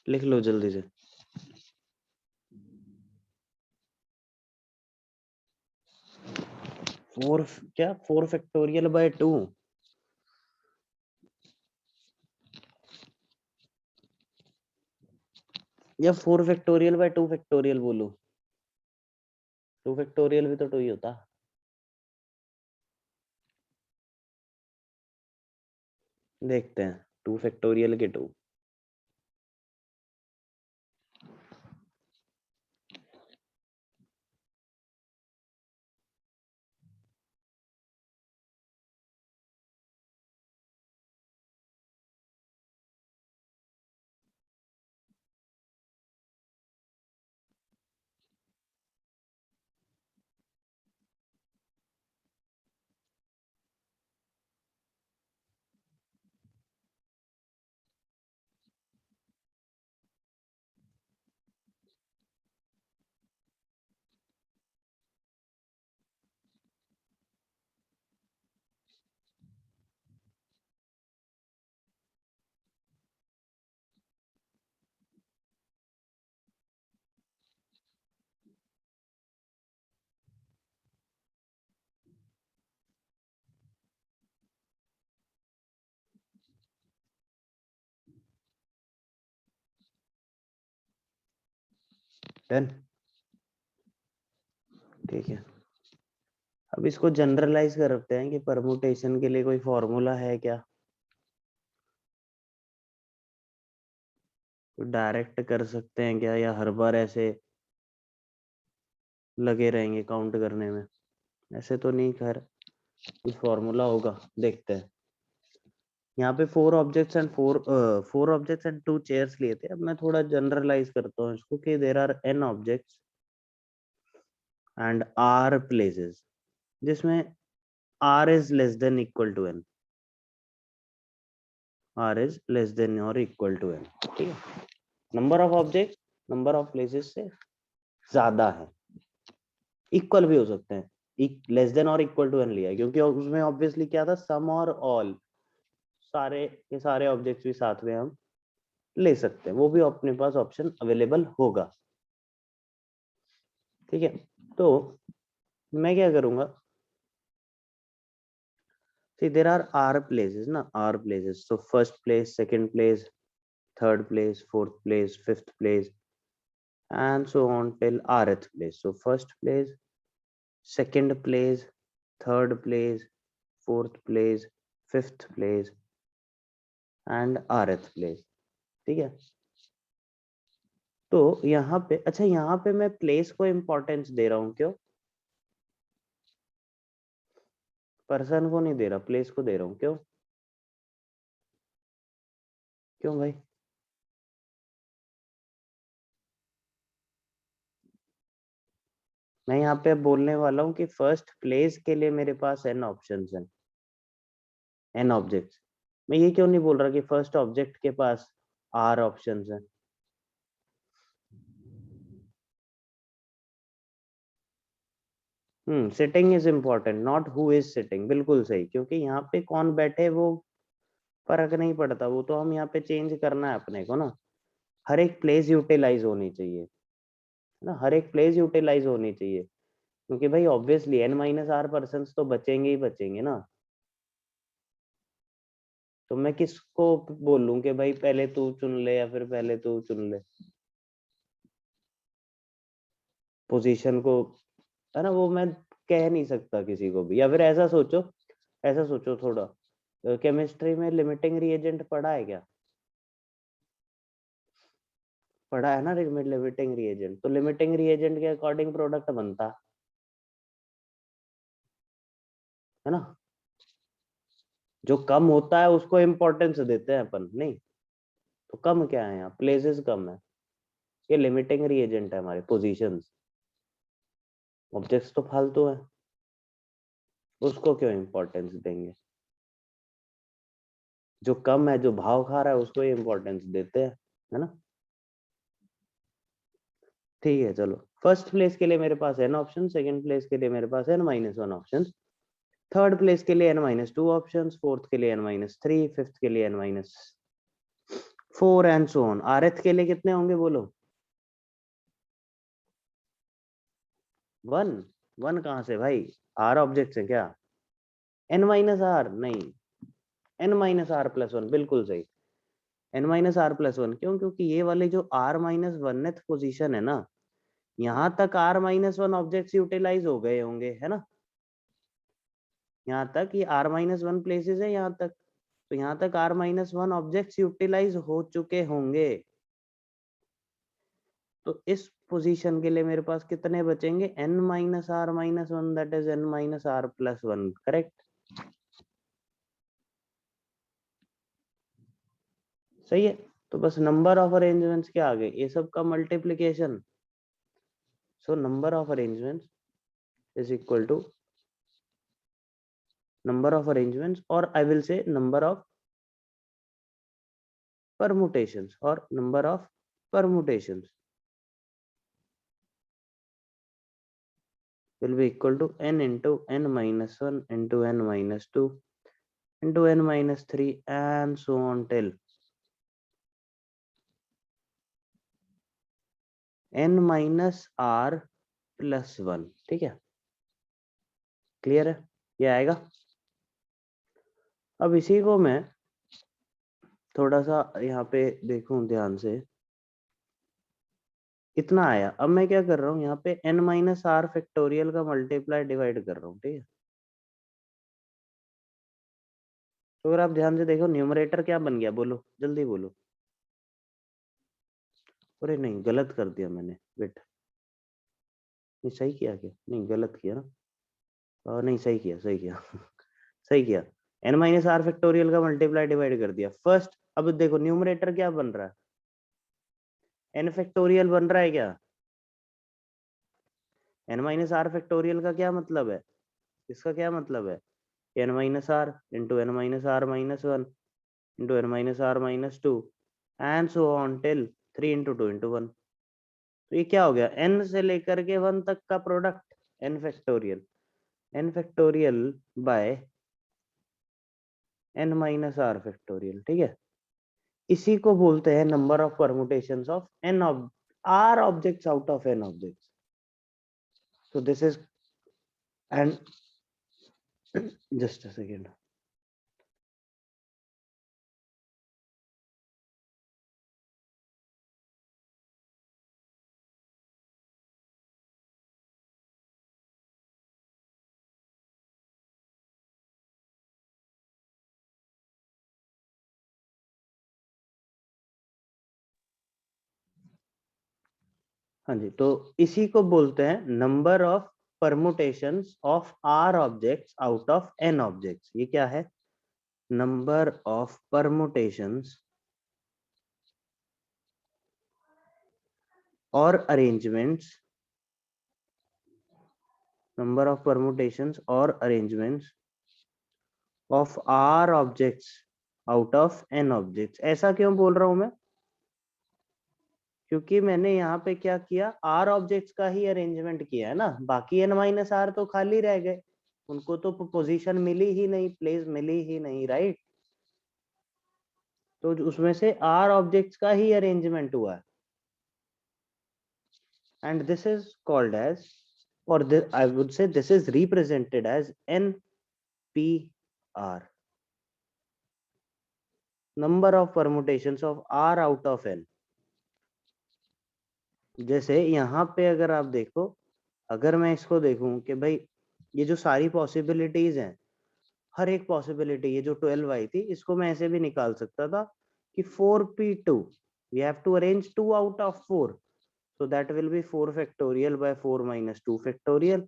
लिख लो जल्दी से। 4 क्या? 4 फैक्टोरियल बाय 2? या 4 फैक्टोरियल बाय 2 फैक्टोरियल बोलो? 2 फैक्टोरियल भी तो 2 ही होता। देखते हैं 2 फैक्टोरियल के 2। डन, ठीक है। अब इसको जनरलाइज करते हैं कि परमुटेशन के लिए कोई फॉर्मूला है क्या? डायरेक्ट कर सकते हैं क्या, या हर बार ऐसे लगे रहेंगे काउंट करने में? ऐसे तो नहीं, खैर कुछ फॉर्मूला होगा, देखते हैं। यहाँ पे 4 objects and 4 objects and 2 chairs लिए थे। अब मैं थोड़ा जनरलाइज करता हूँ इसको कि there are n objects and r places जिसमें r is less than equal to n, r is less than or equal to n। ठीक है, number of object number of places से ज्यादा है, इक्वल भी हो सकते हैं, लेस देन और इक्वल टू एन लिया है क्योंकि उसमें ऑब्वियसली क्या था, सम और ऑल, सारे के सारे ऑब्जेक्ट्स भी साथ में हम ले सकते हैं, वो भी अपने पास ऑप्शन अवेलेबल होगा। ठीक है, तो मैं क्या करूंगा, see there are r places ना, r places, so first place, second place, third place, fourth place, fifth place, and so on till rth place। So first place, second place, third place, fourth place, fifth place and rth place। ठीक है, तो यहाँ पे, अच्छा यहाँ पे मैं place को इम्पोर्टेंस दे रहा हूँ, क्यों? पर्सन को नहीं दे रहा, प्लेस को दे रहा हूँ, क्यों? क्यों भाई? मैं यहाँ पे बोलने वाला हूँ कि फर्स्ट प्लेस के लिए मेरे पास n ऑप्शंस हैं, n ऑब्जेक्ट्स। मैं ये क्यों नहीं बोल रहा कि फर्स्ट ऑब्जेक्ट के पास r ऑप्शंस हैं? Sitting is important, not who is sitting, बिल्कुल सही, क्योंकि यहाँ पे कौन बैठे वो फर्क नहीं पड़ता, वो तो हम यहाँ पे चेंज करना है अपने को ना। हर एक प्लेस यूटिलाइज होनी चाहिए ना, हर एक प्लेस यूटिलाइज होनी चाहिए, क्योंकि भाई ऑब्वियसली n-r पर्सन तो बचेंगे ही बचेंगे ना। तो मैं किसको बोलूं कि भाई पहले तू चुन ले या फिर पहले तू चुन ले पोजीशन को, है ना? वो मैं कह नहीं सकता किसी को भी। या फिर ऐसा सोचो थोड़ा, केमिस्ट्री में लिमिटिंग रिएजेंट पढ़ा है क्या? पढ़ा है ना लिमिटिंग रिएजेंट। तो लिमिटिंग रिएजेंट के अकॉर्डिंग प्रोडक्ट बनता है ना। जो कम होता है उसको इम्पोर्टेंस देते हैं अपन, नहीं तो कम क्या है यहाँ, प्लेसेस कम है, ये लिमिटिंग रिएजेंट है हमारे पोजीशंस। ऑब्जेक्ट्स तो फालतू है, उसको क्यों इम्पोर्टेंस देंगे? जो कम है, जो भाव खा रहा है, उसको ही इम्पोर्टेंस देते हैं, है ना। ठीक है चलो, फर्स्ट प्लेस के लिए मेरे पास n ऑप्शन, सेकंड प्लेस के लिए मेरे पास n-1 ऑप्शन, थर्ड प्लेस के लिए n-2 ऑप्शन, फोर्थ के लिए n-3, फिफ्थ के लिए n-4 and so on. rth के लिए कितने होंगे बोलो? 1 1 कहां से भाई? r ऑब्जेक्ट्स है क्या? n-r नहीं, n-r+1 बिल्कुल सही। n-r+1 क्यों? क्योंकि ये वाले जो r-1th पोजीशन है ना, यहाँ तक r-1 ऑब्जेक्ट्स यूटिलाइज हो गए होंगे, है ना। यहाँ तक ये r-1 प्लेसेस है यहाँ तक, तो यहाँ तक r-1 ऑब्जेक्ट्स यूटिलाइज हो चुके होंगे। तो इस पोजीशन के लिए मेरे पास कितने बचेंगे? n-r-1, that is n-r+1, correct. सही है। तो बस नंबर ऑफ अरेंजमेंट्स क्या आ गए, ये सब का multiplication. So number of arrangements is equal to number of arrangements, or I will say number of permutations, or number of permutations will be equal to n into n-1 into n-2 into n-3 and so on till n-r+1। ठीक है, clear है, ये आएगा। अब इसी को मैं थोड़ा सा यहाँ पे देखूं ध्यान से, इतना आया। अब मैं क्या कर रहा हूँ, यहाँ पे n-r फैक्टोरियल का मल्टीप्लाई डिवाइड कर रहा हूँ, ठीक है। तो अगर आप ध्यान से देखो, न्यूमरेटर क्या बन गया, बोलो जल्दी बोलो। अरे नहीं, गलत कर दिया मैंने, वेट, नहीं सही किया क्या? नहीं गलत किया ना, नहीं सही किया, सही किया सही किया। n-r फैक्टोरियल का मल्टीप्लाई डिवाइड कर दिया फर्स्ट। अब देखो न्यूमरेटर क्या बन रहा है, n फैक्टोरियल बन रहा है क्या? n-r फैक्टोरियल का क्या मतलब है, इसका क्या मतलब है, n-r into n-r-1 into n-r-2 and so on till 3 into 2 into 1। तो ये क्या हो गया, n से लेकर के 1 तक का product, n factorial by n-r factorial, ठीक है। इसी को बोलते हैं number of permutations of n r objects out of n objects. so this is, and just a second, हाँ जी, तो इसी को बोलते हैं number of permutations of r objects out of n objects. ये क्या है, नंबर ऑफ परमुटेशंस और अरेंजमेंट्स, नंबर ऑफ परमुटेशंस और arrangements of r objects out of n objects. ऐसा क्यों बोल रहा हूं मैं, क्योंकि मैंने यहाँ पे क्या किया, r ऑब्जेक्ट्स का ही अरेंजमेंट किया है ना, बाकी n-r तो खाली रह गए, उनको तो पोजीशन मिली ही नहीं, प्लेस मिली ही नहीं, राइट। तो उसमें से r ऑब्जेक्ट्स का ही अरेंजमेंट हुआ है, and this is called as, or this, I would say this is represented as NPR, number of permutations of R out of N। जैसे यहाँ पे अगर आप देखो, अगर मैं इसको देखूं कि भाई ये जो सारी पॉसिबिलिटीज हैं, हर एक पॉसिबिलिटी, ये जो 12 आई थी, इसको मैं ऐसे भी निकाल सकता था कि 4p2, we have to arrange 2 out of 4, so that will be 4 factorial by 4 minus 2 factorial,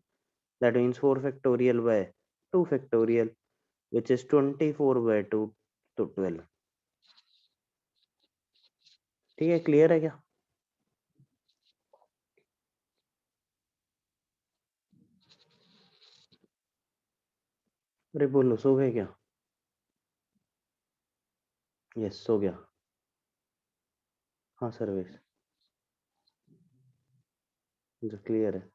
that means 4 factorial by 2 factorial, which is 24 by 2 to 12. ठीक है, क्लियर है क्या? अरे बोलो, सो गए क्या? यस, सो गया। हाँ सर्वेश, जो क्लियर है।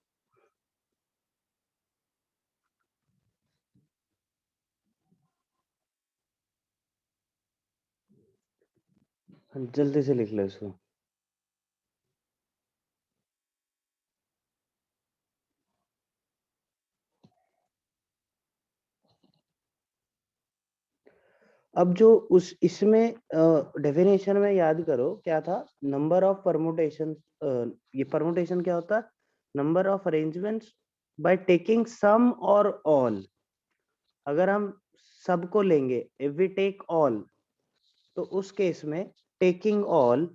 जल्दी से लिख लो इसको। अब जो उस इसमें डेफिनेशन में याद करो क्या था, नंबर ऑफ परमुटेशन, ये परमुटेशन क्या होता है, number of arrangements by taking some और ऑल। अगर हम सबको लेंगे, इफ वी टेक ऑल, तो उस केस में टेकिंग ऑल,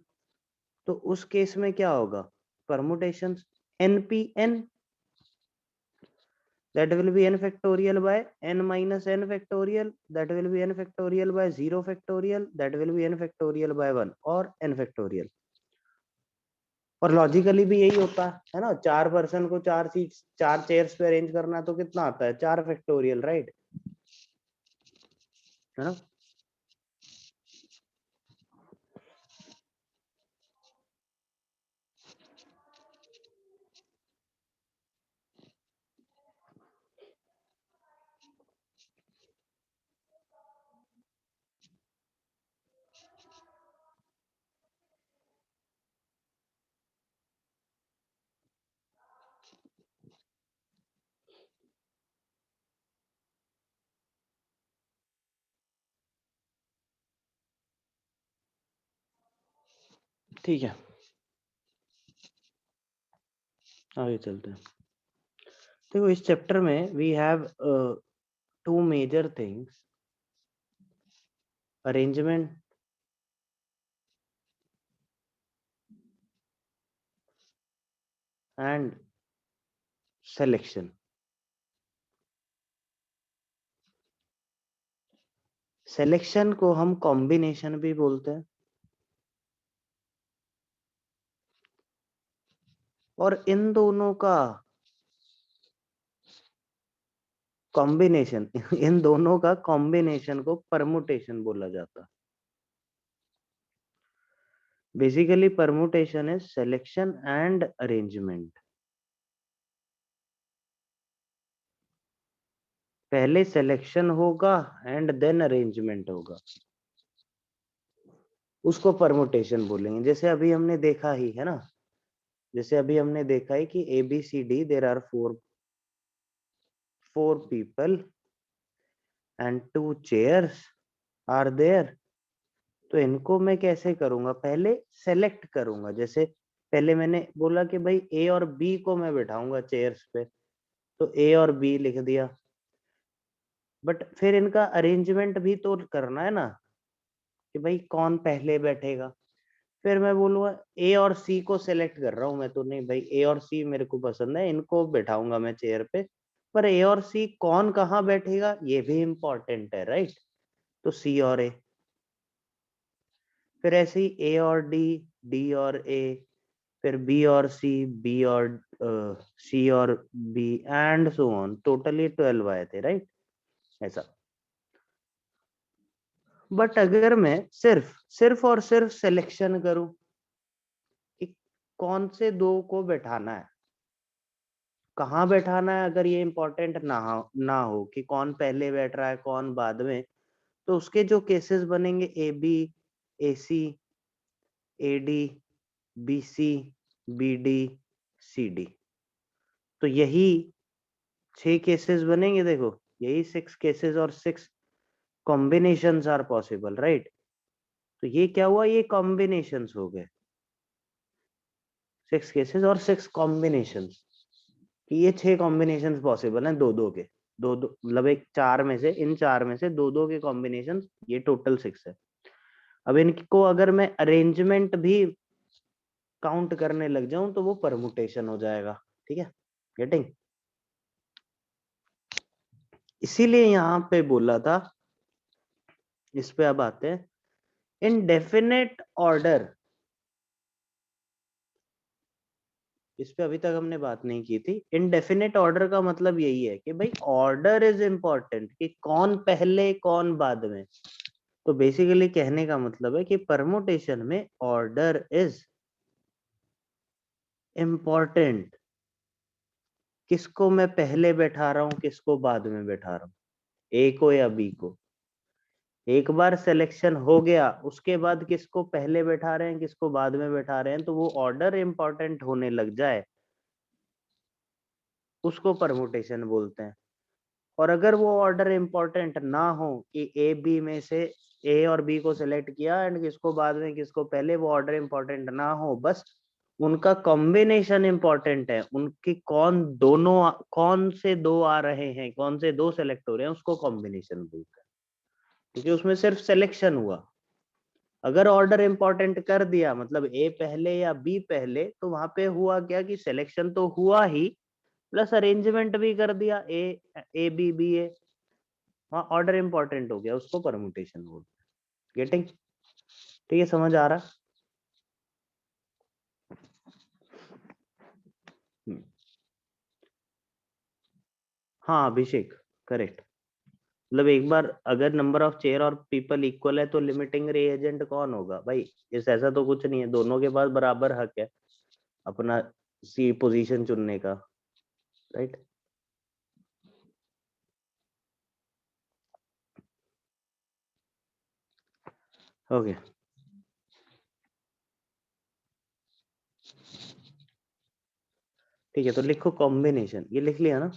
तो उस केस में क्या होगा, permutations npn, that will be n factorial by n minus n factorial, that will be n factorial by 0 factorial, that will be n factorial by 1 और n factorial। और logically भी यही होता है ना, 4 पर्सन को 4 सीट्स 4 चेयर्स पे arrange करना है, तो कितना आता है, 4 फैक्टोरियल, राइट, है ना। ठीक है, आगे चलते हैं। देखो इस चैप्टर में we have 2 major things, arrangement and selection. Selection को हम कॉम्बिनेशन भी बोलते हैं, और इन दोनों का कॉम्बिनेशन इन दोनों का कॉम्बिनेशन को परमुटेशन बोला जाता है। Basically permutation is selection and arrangement. पहले सिलेक्शन होगा एंड देन अरेंजमेंट होगा, उसको परमुटेशन बोलेंगे। जैसे अभी हमने देखा ही है ना, जैसे अभी हमने देखा है कि ABCD there are four people and 2 chairs are there. तो इनको मैं कैसे करूंगा, पहले सेलेक्ट करूंगा। जैसे पहले मैंने बोला कि भाई A और B को मैं बैठाऊंगा चेयर्स पे, तो A और B लिख दिया, बट फिर इनका अरेंजमेंट भी तो करना है ना, कि भाई कौन पहले बैठेगा। फिर मैं बोलूंगा A और C को सेलेक्ट कर रहा हूं मैं, तो नहीं भाई A और C मेरे को पसंद है, इनको बैठाऊंगा मैं चेयर पे, पर A और C कौन कहाँ बैठेगा ये भी इम्पोर्टेंट है, राइट। तो C और A, फिर ऐसे ही A और D, D और A, फिर B और C, B और C और B, and so on. Totally 12 आए थे, राइट, ऐसा। बट अगर मैं सिर्फ सिर्फ और सिर्फ सिलेक्शन करूं कि कौन से 2 को बैठाना है, कहाँ बैठाना है, अगर ये इंपॉर्टेंट ना हो कि कौन पहले बैठ रहा है कौन बाद में, तो उसके जो केसेस बनेंगे AB, AC, AD, BC, BD, CD, तो यही 6 केसेस बनेंगे। देखो यही 6 केसेस और 6 कॉम्बिनेशंस आर पॉसिबल, राइट। तो ये क्या हुआ, ये कॉम्बिनेशंस हो गए, 6 केसेस और 6 कॉम्बिनेशंस। कि ये 6 कॉम्बिनेशन पॉसिबल हैं, दो दो के, दो दो मतलब एक चार में से, इन चार में से दो दो के कॉम्बिनेशन, ये टोटल 6 है। अब इनको अगर मैं अरेंजमेंट भी काउंट करने लग जाऊं तो वो परमुटेशन हो जाएगा। ठीक है, गेटिंग? इसीलिए यहां पे बोला था, इस पे अब आते हैं, इनडेफिनेट ऑर्डर। इस पे अभी तक हमने बात नहीं की थी। इनडेफिनेट ऑर्डर का मतलब यही है कि भाई ऑर्डर इज इंपॉर्टेंट, कि कौन पहले कौन बाद में। तो बेसिकली कहने का मतलब है कि परमुटेशन में ऑर्डर इज इंपॉर्टेंट। किसको मैं पहले बैठा रहा हूं, किसको बाद में बैठा रहा हूं, ए को या बी को। एक बार सिलेक्शन हो गया, उसके बाद किसको पहले बैठा रहे हैं, किसको बाद में बैठा रहे हैं, तो वो ऑर्डर इंपॉर्टेंट होने लग जाए, उसको परमुटेशन बोलते हैं। और अगर वो ऑर्डर इंपॉर्टेंट ना हो, कि ए बी में से ए और बी को सिलेक्ट किया एंड किसको बाद में किसको पहले, वो ऑर्डर इंपॉर्टेंट ना हो, बस उनका कॉम्बिनेशन इंपॉर्टेंट है, उनकी कौन दोनों, कौन से दो आ रहे हैं, कौन से दो सेलेक्ट हो रहे हैं, उसको कॉम्बिनेशन बोलते हैं। क्योंकि उसमें सिर्फ सिलेक्शन हुआ। अगर ऑर्डर इंपॉर्टेंट कर दिया, मतलब ए पहले या बी पहले, तो वहां पे हुआ क्या कि सिलेक्शन तो हुआ ही, प्लस अरेंजमेंट भी कर दिया, ए ए बी बी ए, वहां ऑर्डर इंपॉर्टेंट हो गया, उसको परमुटेशन बोलते हैं। गेटिंग? ठीक है, समझ आ रहा? हम्म। हाँ अभिषेक, करेक्ट। मतलब एक बार अगर नंबर ऑफ चेयर और पीपल इक्वल है तो लिमिटिंग रीएजेंट कौन होगा भाई? इस ऐसा तो कुछ नहीं है, दोनों के पास बराबर हक है अपना सी पोजीशन चुनने का, राइट? ओके, ठीक है, तो लिखो कॉम्बिनेशन, ये लिख लिया ना?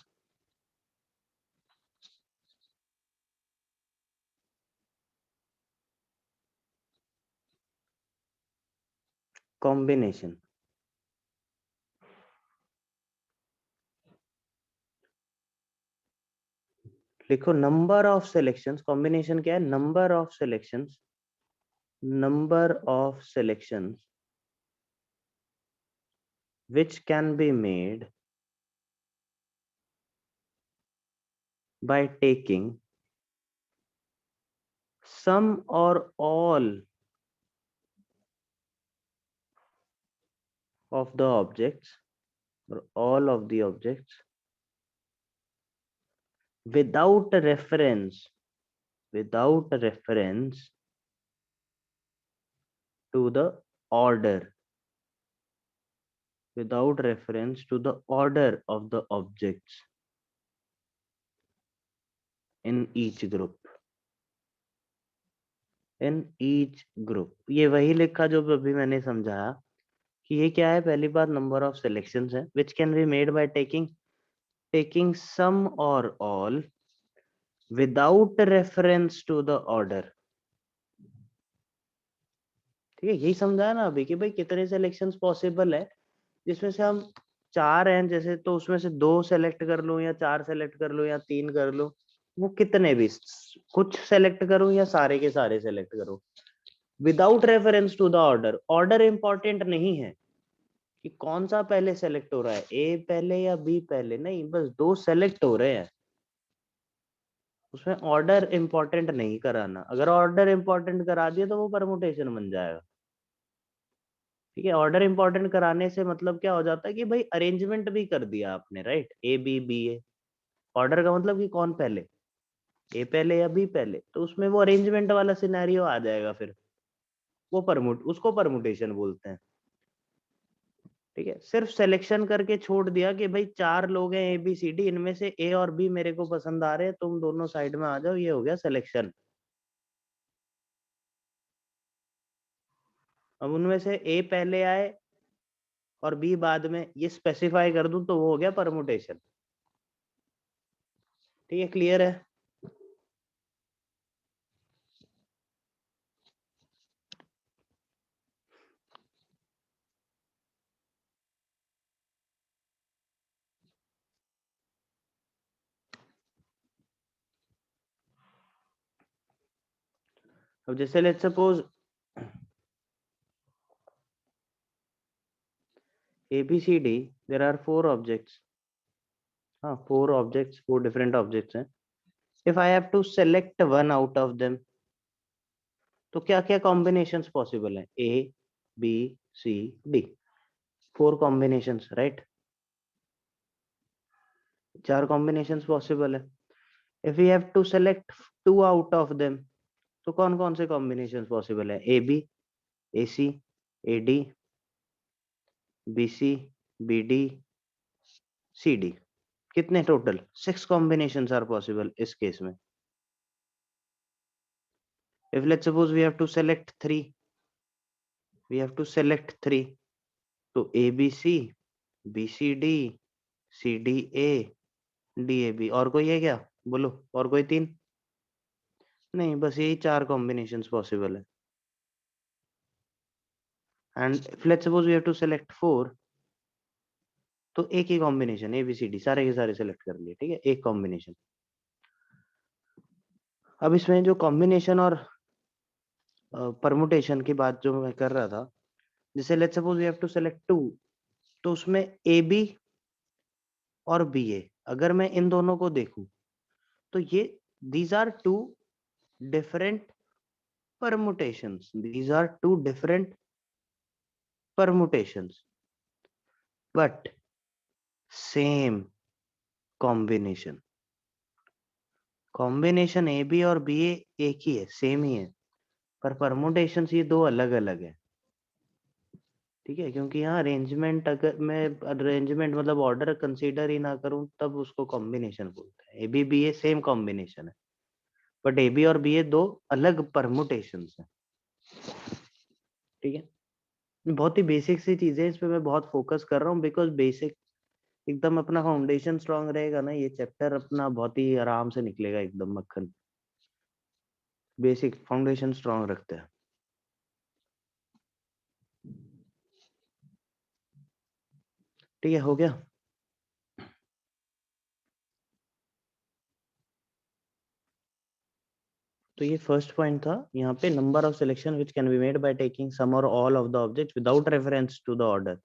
कॉम्बिनेशन लिखो, नंबर ऑफ सिलेक्शंस। कॉम्बिनेशन क्या है? Number of selections, number of selections which can be made by taking some or all of the objects, or all of the objects, without reference, without reference to the order, without reference to the order of the objects in each group, in each group। ये वही लिखा जो अभी मैंने समझाया कि ये क्या है। पहली बात, नंबर ऑफ सिलेक्शंस है which can be made by taking some or all without reference to the order। ठीक है, यही समझाया ना अभी कि भाई कितने सिलेक्शंस पॉसिबल है, जिसमें से हम चार हैं जैसे, तो उसमें से दो सेलेक्ट कर लूं या चार सेलेक्ट कर लूं या तीन कर लूं, वो कितने भी, कुछ सेलेक्ट करूं या सारे के सारे सेलेक्ट करूं, without reference to the order. Order important नहीं है कि कौन सा पहले सेलेक्ट हो रहा है, ए पहले या बी पहले, नहीं, बस दो सेलेक्ट हो रहे हैं, उसमें ऑर्डर इंपॉर्टेंट नहीं कराना। अगर ऑर्डर इंपॉर्टेंट करा दिया तो वो परमुटेशन बन जाएगा। ठीक है, ऑर्डर इंपॉर्टेंट कराने से मतलब क्या हो जाता है कि भाई अरेंजमेंट भी कर दिया आपने, right, A B B A. Order का मतलब कि कौन पहले, ए पहले या बी पहले, तो उसमें वो अरेंजमेंट वाला सिनेरियो आ जाएगा फिर, वो परमुट, उसको परमुटेशन बोलते हैं। ठीक है, सिर्फ सिलेक्शन करके छोड़ दिया कि भाई चार लोग हैं ए बी सी डी, इनमें से ए और बी मेरे को पसंद आ रहे हैं, तुम दोनों साइड में आ जाओ, ये हो गया सिलेक्शन। अब उनमें से ए पहले आए और बी बाद में, ये स्पेसिफाई कर दूं तो वो हो गया परमुटेशन। ठीक है, क्लियर है? अब जैसे let's suppose ABCD, there are four objects. हाँ, four different objects हैं. If I have to select one out of them, तो क्या क्या combinations possible हैं? A, B, C, D. Four combinations, right? 4 combinations possible है. If we have to select 2 out of them, तो कौन कौन से combinations possible है? AB, AC, AD, BC, BD, CD. कितने total? 6 combinations are possible इस case में. If let's suppose we have to select 3, तो ABC, BCD, CDA, DAB. और कोई है क्या? बोलो, और कोई 3? नहीं, बस यही 4 combinations possible है. And if let's suppose we have to select 4, तो एक ही combination ABCD सारे के सारे select कर लिए. ठीक है, एक combination. अब इसमें जो combination और permutation की बात जो मैं कर रहा था, जैसे let's suppose we have to select 2, तो उसमें AB और BA, अगर मैं इन दोनों को देखूं, तो ये these are two different permutations. These are two different permutations, but same combination. Combination A B और बी एक ही है, सेम ही है, पर परमुटेशन ये दो अलग अलग है. ठीक है, क्योंकि यहाँ अरेंजमेंट, अगर मैं अरेंजमेंट मतलब ऑर्डर कंसीडर ही ना करूं, तब उसको कॉम्बिनेशन बोलते हैं. A B B A same combination है, बट ए बी और बी ए दो अलग परमुटेशन है. ठीक है, बहुत ही बेसिक सी चीजें, इस पे मैं बहुत फोकस कर रहा हूँ, बिकॉज बेसिक एकदम अपना फाउंडेशन स्ट्रांग रहेगा ना, ये चैप्टर अपना बहुत ही आराम से निकलेगा, एकदम मक्खन. बेसिक फाउंडेशन स्ट्रांग रखते हैं. ठीक है, हो गया. तो ये फर्स्ट पॉइंट था. यहाँ पे number of selection which can be made by taking some और all of the objects without reference to the order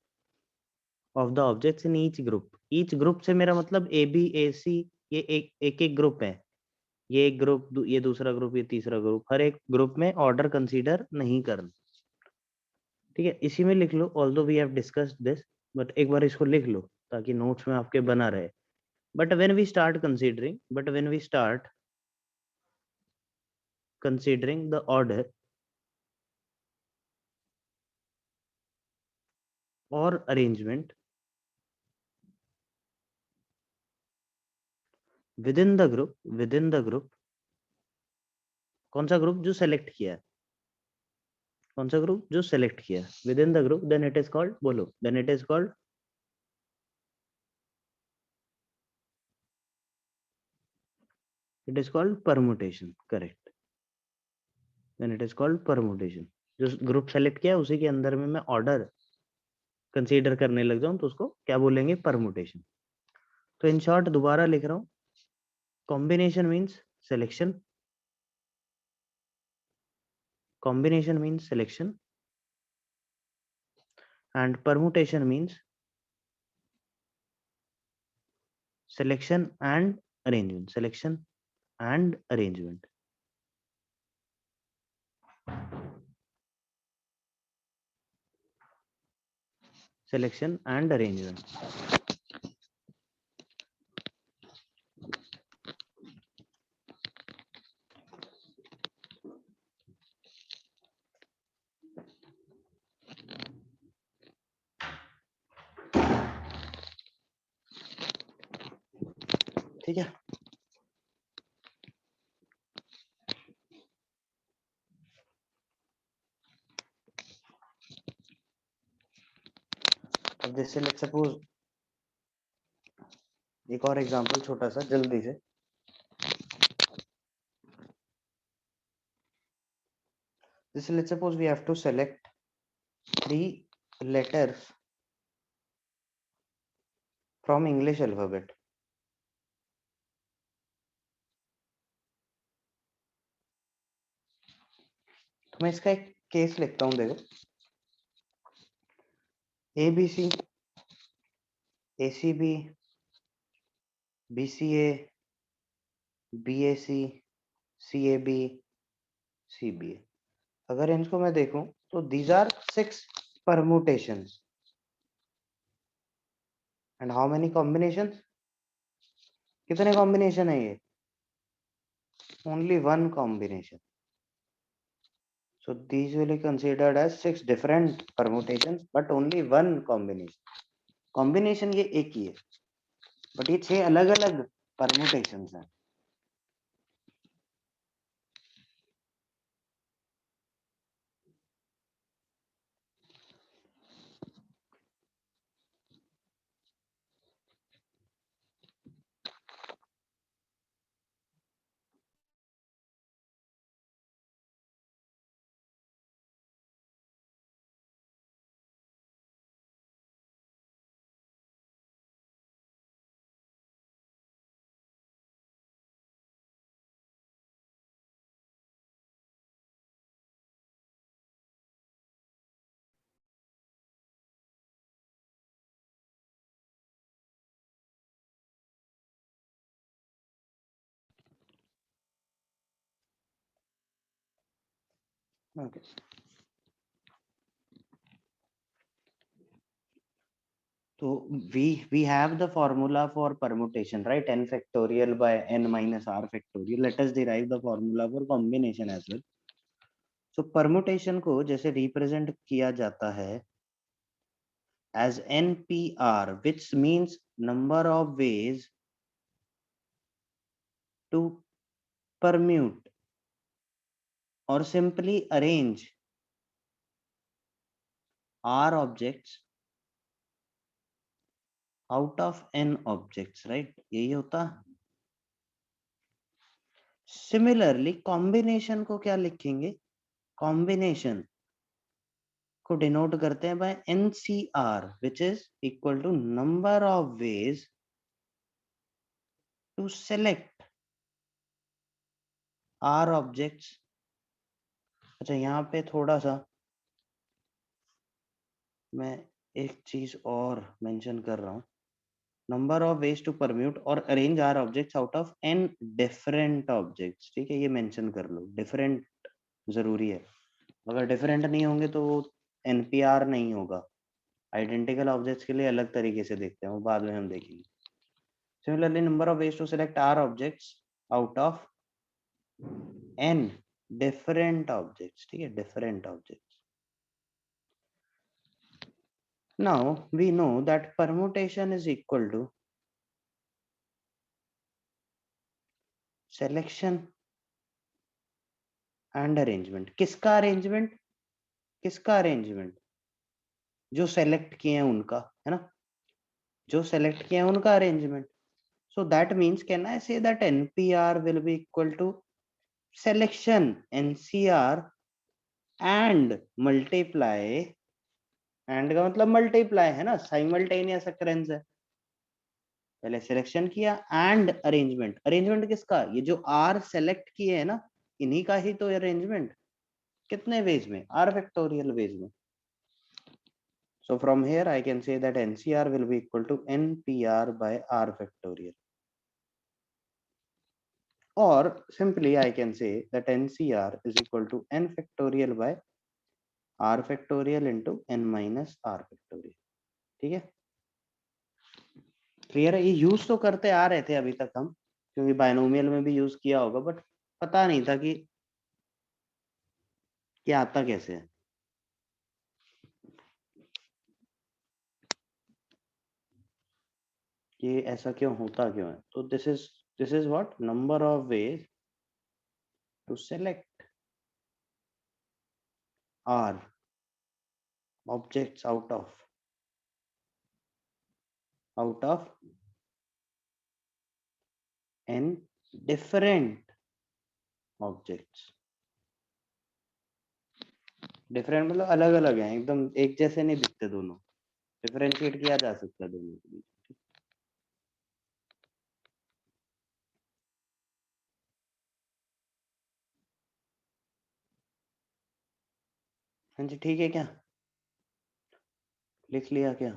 of the objects in each group. Each group से मेरा मतलब ए बी ए सी, ये एक एक ग्रुप है. ये एक ग्रुप, ये दूसरा ग्रुप, ये तीसरा ग्रुप, हर एक ग्रुप में ऑर्डर कंसीडर नहीं करना. ठीक है, इसी में लिख लो, although we have discussed this, but एक बार इसको लिख लो ताकि नोट्स में आपके बना रहे. But when we start considering the order or arrangement within the group, कौन सा ग्रुप जो सेलेक्ट किया है, कौन सा ग्रुप जो सेलेक्ट किया है within the group, then it is called, बोलो, then it is called, it is called permutation. Correct, then it is called permutation. जो ग्रुप सेलेक्ट किया है उसी के अंदर में मैं ऑर्डर कंसीडर करने लग जाऊं, तो उसको क्या बोलेंगे? परमुटेशन. तो इन शॉर्ट दोबारा लिख रहा हूं, combination means selection, combination means selection, and permutation means selection and arrangement. Selection and arrangement. ठीक है, अब जैसे लेट्स सपोज एक और एग्जांपल छोटा सा जल्दी से. जैसे let's suppose we have to select 3 letters from English alphabet. मैं इसका एक केस लिखता हूँ, देखो ABC, ACB, BCA, BAC, CAB, CBA। अगर इनको मैं देखूं तो these are 6 permutations and how many combinations? कितने कॉम्बिनेशन है ये? Only one combination. So these will be considered as 6 different permutations but only one combination. Combination ये एक ही है but ये 6 अलग अलग permutations हैं। Okay. So we have the formula for permutation, right? N factorial by n minus r factorial. Let us derive the formula for combination as well. So permutation को जैसे represent किया जाता है as NPR, which means number of ways to permute or simply arrange R objects out of n objects, right? यही होता। Similarly combination को क्या लिखेंगे? Combination को डिनोट करते हैं bye NCR, which is equal to number of ways to select R objects। अच्छा, यहाँ पे थोड़ा सा मैं एक चीज और मेंशन कर रहा हूँ, number of ways to permute और arrange r objects out of n different objects. ठीक है, ये मेंशन कर लो, डिफरेंट जरूरी है। अगर डिफरेंट नहीं होंगे तो वो एनपीआर नहीं होगा। आइडेंटिकल ऑब्जेक्ट्स के लिए अलग तरीके से देखते हैं, वो बाद में हम देखेंगे। Similarly number of ways to select r objects out of n different objects. ठीक है, different objects. Now we know that permutation is equal to selection and arrangement। किसका arrangement? किसका arrangement? जो select किए हैं उनका, है ना? जो select किए हैं उनका arrangement। So that means can I say that NPR will be equal to selection NCR and multiply, and का मतलब multiply है ना, simultaneous occurrence है। पहले सिलेक्शन किया एंड अरेंजमेंट। अरेंजमेंट किसका? ये जो आर सेलेक्ट किए है ना, इन्हीं का ही तो अरेंजमेंट। कितने वेज में? आर फैक्टोरियल वेज में। So from here I can say that nCr will be equal to nPr by r factorial, or simply I can say that nCr is equal to n factorial by r factorial into n minus r factorial. ठीक है, clear है? ये use तो करते आ रहे थे अभी तक हम, क्योंकि बायनोमियल में भी यूज किया होगा, बट पता नहीं था कि क्या आता कैसे है। ये ऐसा क्यों होता क्यों है? तो this is what number of ways to select r objects out of n different objects. Different मतलब अलग अलग हैं, एकदम एक जैसे नहीं दिखते दोनों, डिफरेंशिएट किया जा सकता है दोनों के बीच। हाँ जी, ठीक है क्या? लिख लिया क्या?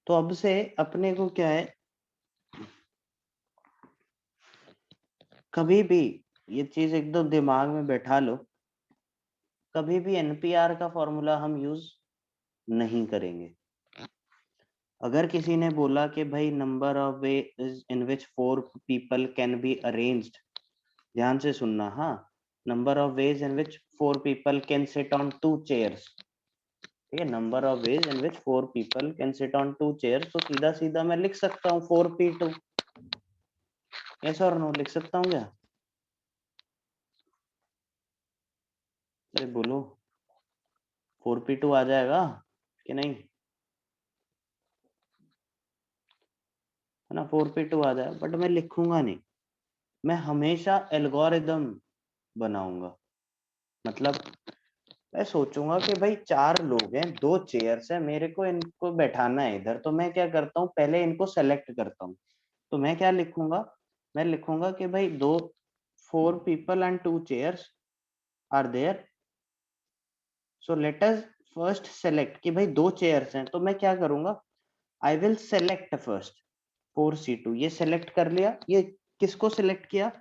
तो अब से अपने को क्या है, कभी भी ये चीज एकदम दिमाग में बैठा लो, कभी भी एनपीआर का फॉर्मूला हम यूज नहीं करेंगे। अगर किसी ने बोला कि भाई number of ways in which 4 people can be arranged, ध्यान से सुनना, हाँ, number of ways in which 4 people can sit on 2 chairs, ठीक है, number of ways in which 4 people can sit on 2 chairs, तो सीधा सीधा मैं लिख सकता हूँ 4p2, यस और नो, लिख सकता हूँ क्या? अरे बोलो, 4p2 आ जाएगा कि नहीं, है ना, 4p2 आ जाएगा, बट मैं लिखूंगा नहीं, मैं हमेशा एल्गोरिदम बनाऊंगा। मतलब मैं सोचूंगा कि भाई 4 लोग हैं, 2 चेयर्स है, मेरे को इनको बैठाना है इधर, तो मैं क्या करता हूँ, पहले इनको सेलेक्ट करता हूँ। तो मैं क्या लिखूंगा, मैं लिखूंगा कि भाई 4 people and 2 chairs are there, so let us first select कि भाई 2 chairs हैं, तो मैं क्या करूंगा, I will select first 4c2, ये सेलेक्ट कर लिया, ये किसको सेलेक्ट किया,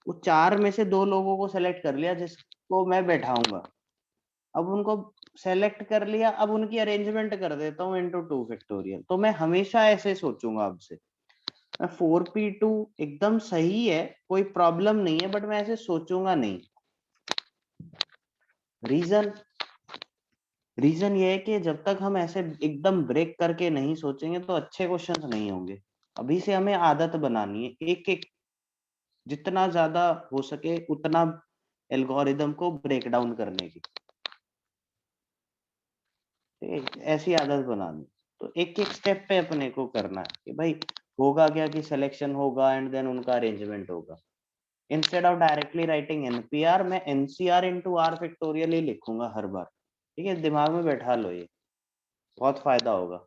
वो 4 में से 2 लोगों को सेलेक्ट कर लिया जिसको मैं बैठाऊंगा। अब उनको सेलेक्ट कर लिया, अब उनकी अरेंजमेंट कर देता हूँ इंटू 2 फैक्टोरियल। तो मैं हमेशा ऐसे सोचूंगा अब से, 4p2 एकदम सही है, कोई प्रॉब्लम नहीं है, बट मैं ऐसे सोचूंगा नहीं। रीजन रीजन ये है कि जब तक हम ऐसे एकदम ब्रेक करके नहीं सोचेंगे तो अच्छे क्वेश्चंस नहीं होंगे। अभी से हमें आदत बनानी है, एक एक जितना ज्यादा हो सके उतना एल्गोरिदम को ब्रेक डाउन करने की, ऐसी आदत बनानी। तो एक एक स्टेप पे अपने को करना है कि भाई होगा क्या कि सिलेक्शन होगा एंड देन उनका अरेंजमेंट होगा। Instead of directly writing NPR, मैं एनसीआर इंटू आर फैक्टोरियल ही लिखूंगा हर बार। ठीक है, दिमाग में बैठा लो, ये बहुत फायदा होगा।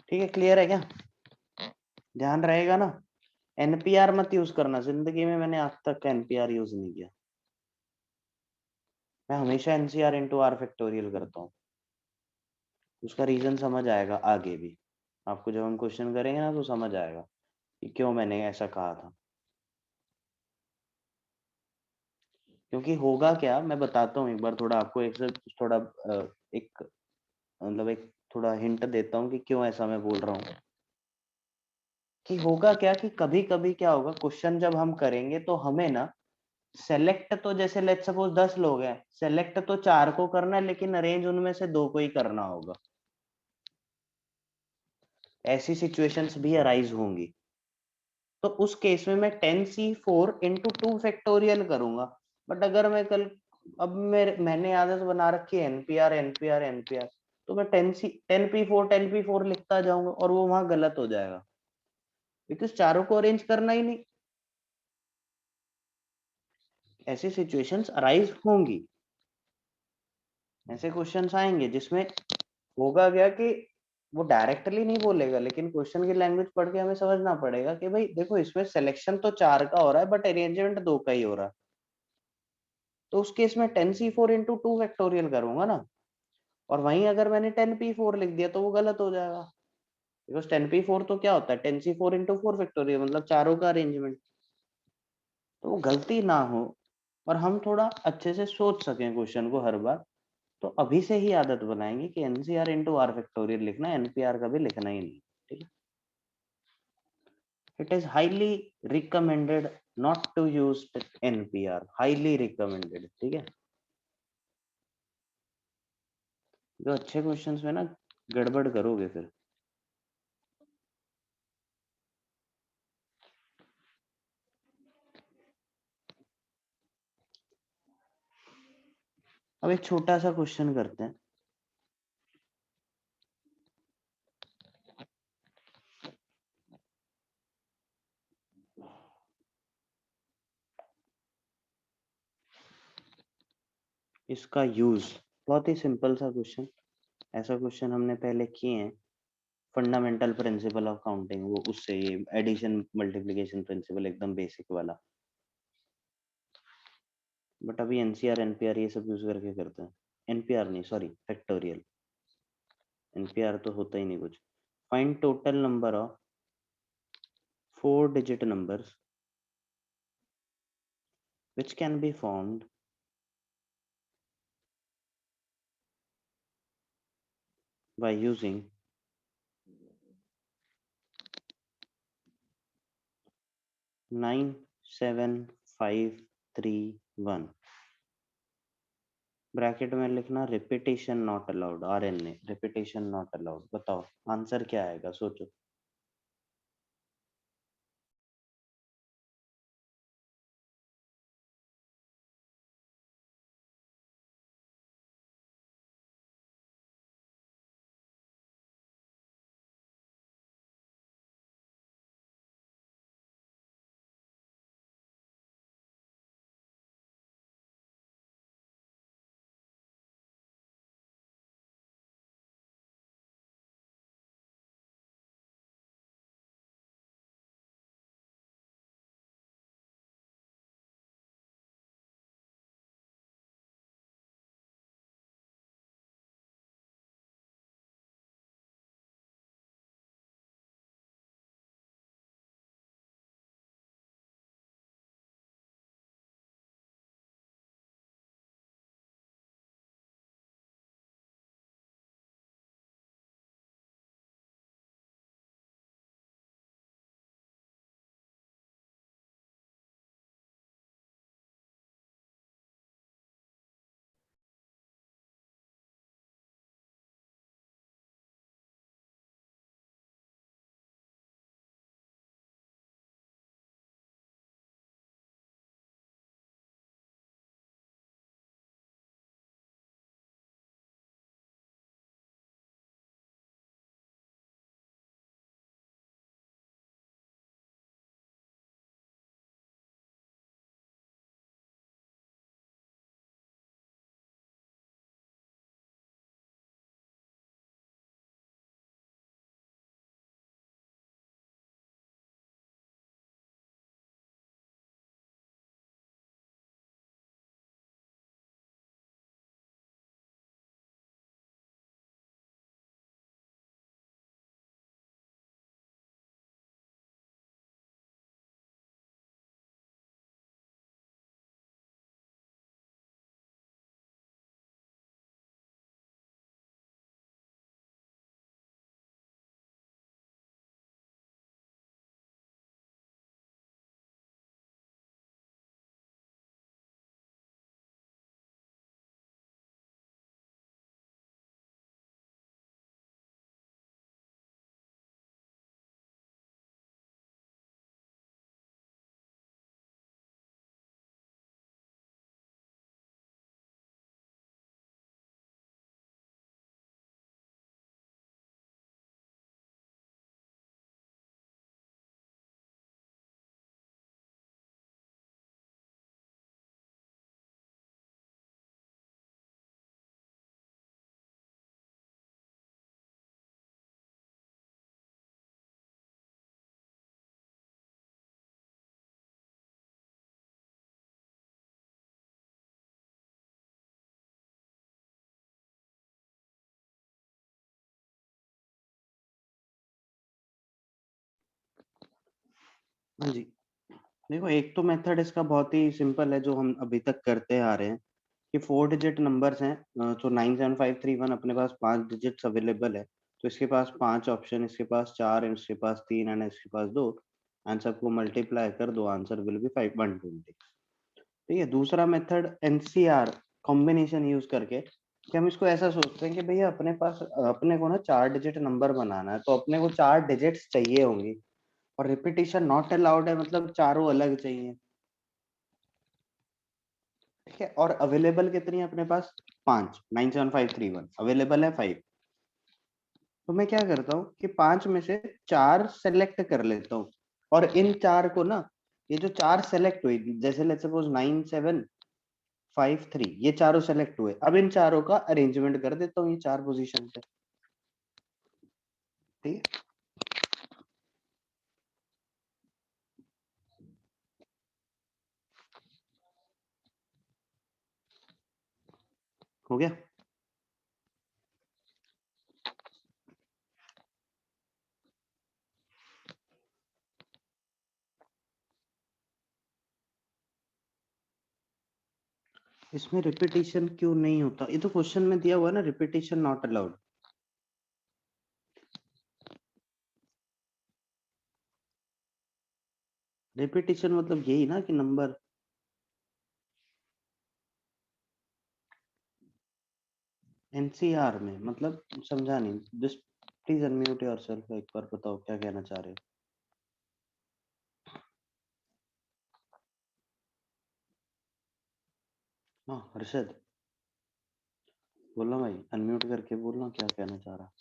ठीक है, क्लियर है क्या? ध्यान रहेगा ना, एनपीआर मत यूज करना, जिंदगी में मैंने आज तक एनपीआर यूज नहीं किया, मैं हमेशा एनसीआर इंटू आर फैक्टोरियल करता हूँ। उसका रीजन समझ आएगा आगे भी, आपको जब हम क्वेश्चन करेंगे ना तो समझ आएगा कि क्यों मैंने ऐसा कहा था। क्योंकि होगा क्या, मैं बताता हूँ एक बार, थोड़ा आपको एक थोड़ा एक मतलब एक थोड़ा हिंट देता हूँ कि क्यों ऐसा मैं बोल रहा हूँ। कि होगा क्या कि कभी कभी क्या होगा, क्वेश्चन जब हम करेंगे तो हमें ना सेलेक्ट, तो जैसे लेट सपोज 10 लोग हैं, सेलेक्ट तो 4 को करना है लेकिन अरेंज उनमें से 2 को ही करना होगा। ऐसी सिचुएशंस भी अराइज होंगी, तो उस केस में मैं 10c4 इंटू 2 फैक्टोरियल करूंगा। बट अगर मैं कल, अब मैंने आदत बना रखी है एनपीआर एनपीआर एनपीआर, तो मैं 10p4 लिखता जाऊंगा और वो वहां गलत हो जाएगा, बिकॉज चारों को अरेंज करना ही नहीं। ऐसी सिचुएशंस अराइज होंगी, ऐसे क्वेश्चंस आएंगे जिसमें होगा क्या कि वो डायरेक्टली नहीं बोलेगा, लेकिन क्वेश्चन की लैंग्वेज पढ़ के हमें समझना पड़ेगा कि भाई देखो इसमें सिलेक्शन तो 4 का हो रहा है बट अरेंजमेंट 2 का ही हो रहा है। तो उस केस में 10c4 इंटू 2 फैक्टोरियल करूंगा ना, और वहीं अगर मैंने 10p4 लिख दिया तो वो गलत हो जाएगा, बिकॉज 10p4 तो क्या होता है, 10c4 इंटू 4 फैक्टोरियल, मतलब चारों का अरेंजमेंट। तो वो गलती ना हो और हम थोड़ा अच्छे से सोच सकें क्वेश्चन को हर बार, तो अभी से ही आदत बनाएंगे कि एनसीआर इंटू आर फैक्टोरियल लिखना है, एनपीआर का भी लिखना ही नहीं। ठीक है, it is highly recommended not to use NPR, highly recommended. ठीक है, जो अच्छे क्वेश्चंस में ना गड़बड़ करोगे फिर। अब एक छोटा सा क्वेश्चन करते हैं। इसका यूज बहुत ही सिंपल सा क्वेश्चन, ऐसा क्वेश्चन हमने पहले किए हैं। फंडामेंटल प्रिंसिपल ऑफ काउंटिंग, वो उससे ये एडिशन मल्टीप्लिकेशन प्रिंसिपल एकदम बेसिक वाला। बट अभी एनसीआर एनपीआर ये सब यूज करके करते हैं। एनपीआर नहीं, सॉरी, फैक्टोरियल। एनपीआर तो होता ही नहीं कुछ। Find total number of 4 digit numbers which can be formed by using 9 7 5 3 1। Bracket में लिखना repetition not allowed, RNA repetition not allowed. बताओ आंसर क्या आएगा, सोचो। हाँ जी, देखो एक तो मेथड इसका बहुत ही सिंपल है जो हम अभी तक करते आ रहे हैं कि 4 डिजिट नंबर्स हैं। तो 97531 अपने पास 5 डिजिट्स अवेलेबल है, तो इसके पास 5 ऑप्शन, इसके पास 4, इसके पास 3 एंड इसके पास 2। आंसर को मल्टीप्लाई कर दो, आंसर विल बी 520। ठीक है। दूसरा मेथड एनसीआर कॉम्बिनेशन यूज करके, कि हम इसको ऐसा सोचते हैं कि भैया अपने पास अपने को ना 4 डिजिट नंबर बनाना है, तो अपने को 4 डिजिट्स चाहिए होंगी और रिपीटिशन नॉट अलाउड है, मतलब चारों अलग चाहिए। ठीक है। और अवेलेबल कितनी है अपने पास? 5। 97531 अवेलेबल है 5। तो मैं क्या करता हूँ कि 5 में से 4 सेलेक्ट कर लेता हूँ, और इन 4 को ना, ये जो 4 सेलेक्ट हुई, जैसे लेट्स सपोज 9753, ये चारों सेलेक्ट हुए, अब इन चारों का अरेंजमेंट कर देता हूँ ये 4 पोजीशन पे। ठीक है, हो गया। इसमें रिपीटिशन क्यों नहीं होता? ये तो क्वेश्चन में दिया हुआ है ना, रिपीटिशन नॉट अलाउड। रिपीटिशन मतलब यही ना कि नंबर। एनसीआर में मतलब समझा नहीं, जस्ट प्लीज अनम्यूट योरसेल्फ, एक बार बताओ क्या कहना चाह रहे हो। हाँ हर्षद, बोलना भाई, अनम्यूट करके बोलना क्या कहना चाह रहा।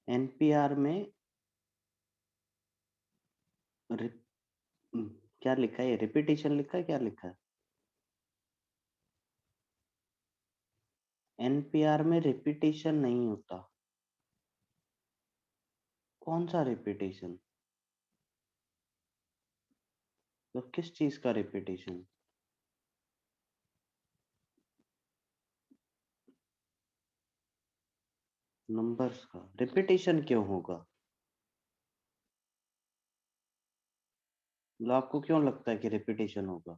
एनपीआर में रि- क्या लिखा है? रिपीटिशन लिखा है, क्या लिखा है? एनपीआर में रिपीटिशन नहीं होता। कौन सा रिपीटिशन? तो किस चीज का रिपीटिशन? नंबर्स का रिपीटिशन क्यों होगा? मतलब आपको क्यों लगता है कि रिपीटिशन होगा?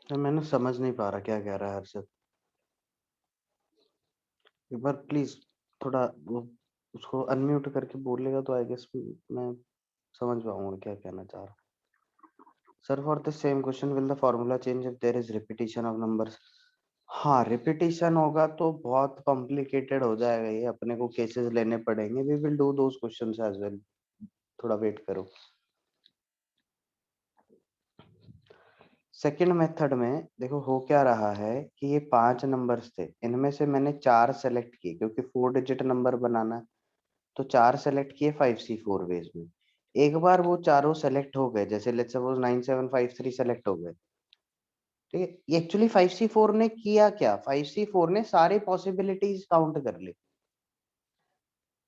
तो मैंने समझ नहीं पा रहा क्या कह रहा है हर्षद। एक बार प्लीज थोड़ा वो उसको अनम्यूट करके बोलेगा तो आई गेस मैं समझ पाऊंगा क्या कहना चाह रहा। Sir for the same question will the formula change if there is repetition of numbers? हाँ रिपीटिशन होगा तो बहुत कॉम्प्लिकेटेड हो जाएगा, ये अपने को केसेस लेने पड़ेंगे। We will do those questions as well, थोड़ा वेट करो। सेकंड मेथड में देखो हो क्या रहा है कि ये 5 नंबर्स थे, इनमें से मैंने 4 सेलेक्ट किए क्योंकि 4 डिजिट नंबर बनाना है। तो 4 सेलेक्ट किए 5C4 वेज में। एक बार वो चारों सेलेक्ट हो गए, जैसे लेट्स सपोज 9753 सेलेक्ट हो गए, ठीक है। ये एक्चुअली 5C4 ने किया क्या, 5C4 ने सारे पॉसिबिलिटीज काउंट कर ली।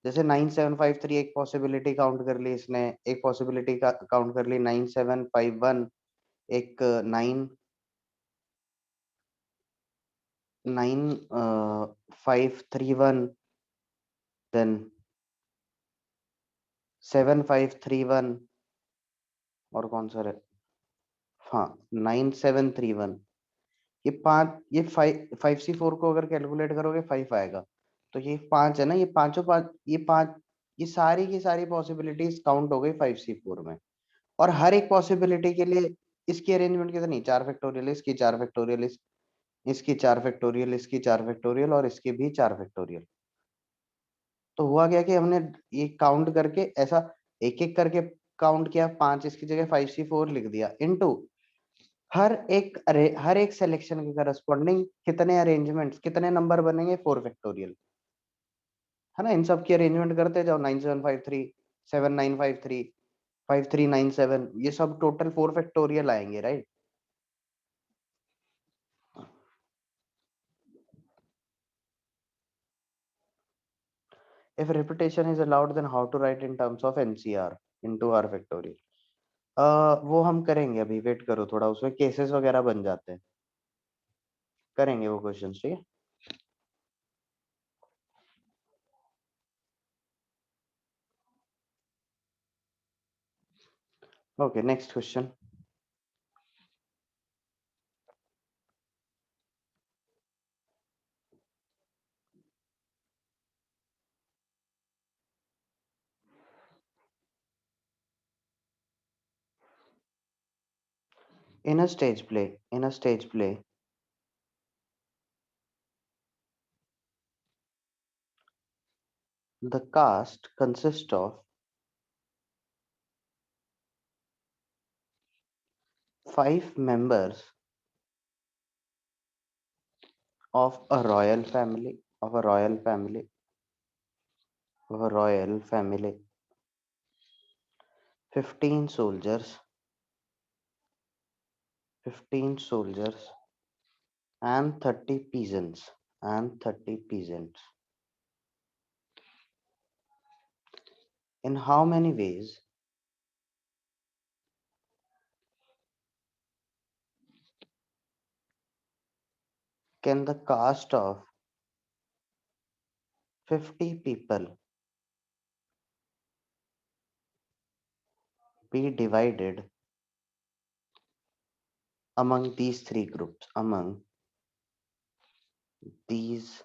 जैसे 9753 एक पॉसिबिलिटी काउंट कर ली इसने, एक पॉसिबिलिटी का काउंट कर ली 9751, एक 9531, देन 7531, और कौन सा रहे, हाँ 9731। ये पांच, ये 5C4 को अगर कैलकुलेट करोगे 5 आएगा। तो ये 5 है ना, ये पांचों पांच, ये पांच, ये सारी की सारी पॉसिबिलिटीज काउंट हो गई 5C4 में। और हर एक पॉसिबिलिटी के लिए इसकी अरेंजमेंट कितनी, 4 फैक्टोरियल, इसकी 4 फैक्टोरियल, इसकी 4 फैक्टोरियल, इसकी 4 फैक्टोरियल और इसकी भी 4 फैक्टोरियल। तो हुआ क्या कि हमने ये काउंट करके ऐसा एक एक करके काउंट किया, 5 इसकी जगह 5C4 लिख दिया, इनटू हर एक सिलेक्शन के करस्पॉन्डिंग कितने अरेंजमेंट्स, कितने नंबर बनेंगे, 4 फैक्टोरियल, है ना। इन सब की अरेंजमेंट करते जाओ, 9753, 7953, 5397, ये सब टोटल 4 फैक्टोरियल आएंगे, right. If repetition is allowed, then how to write in terms of NCR into R factorial? वो हम करेंगे, अभी वेट करो थोड़ा, उसमें केसेस वगैरह बन जाते हैं, करेंगे वो क्वेश्चन, ठीक है। Okay next question. In a stage play, The caste consists of 5 members of a royal family, of a royal family, of a royal family, 15 soldiers, 15 soldiers, and 30 peasants, and 30 peasants. In how many ways can the caste of 50 people be divided among these three groups? Among these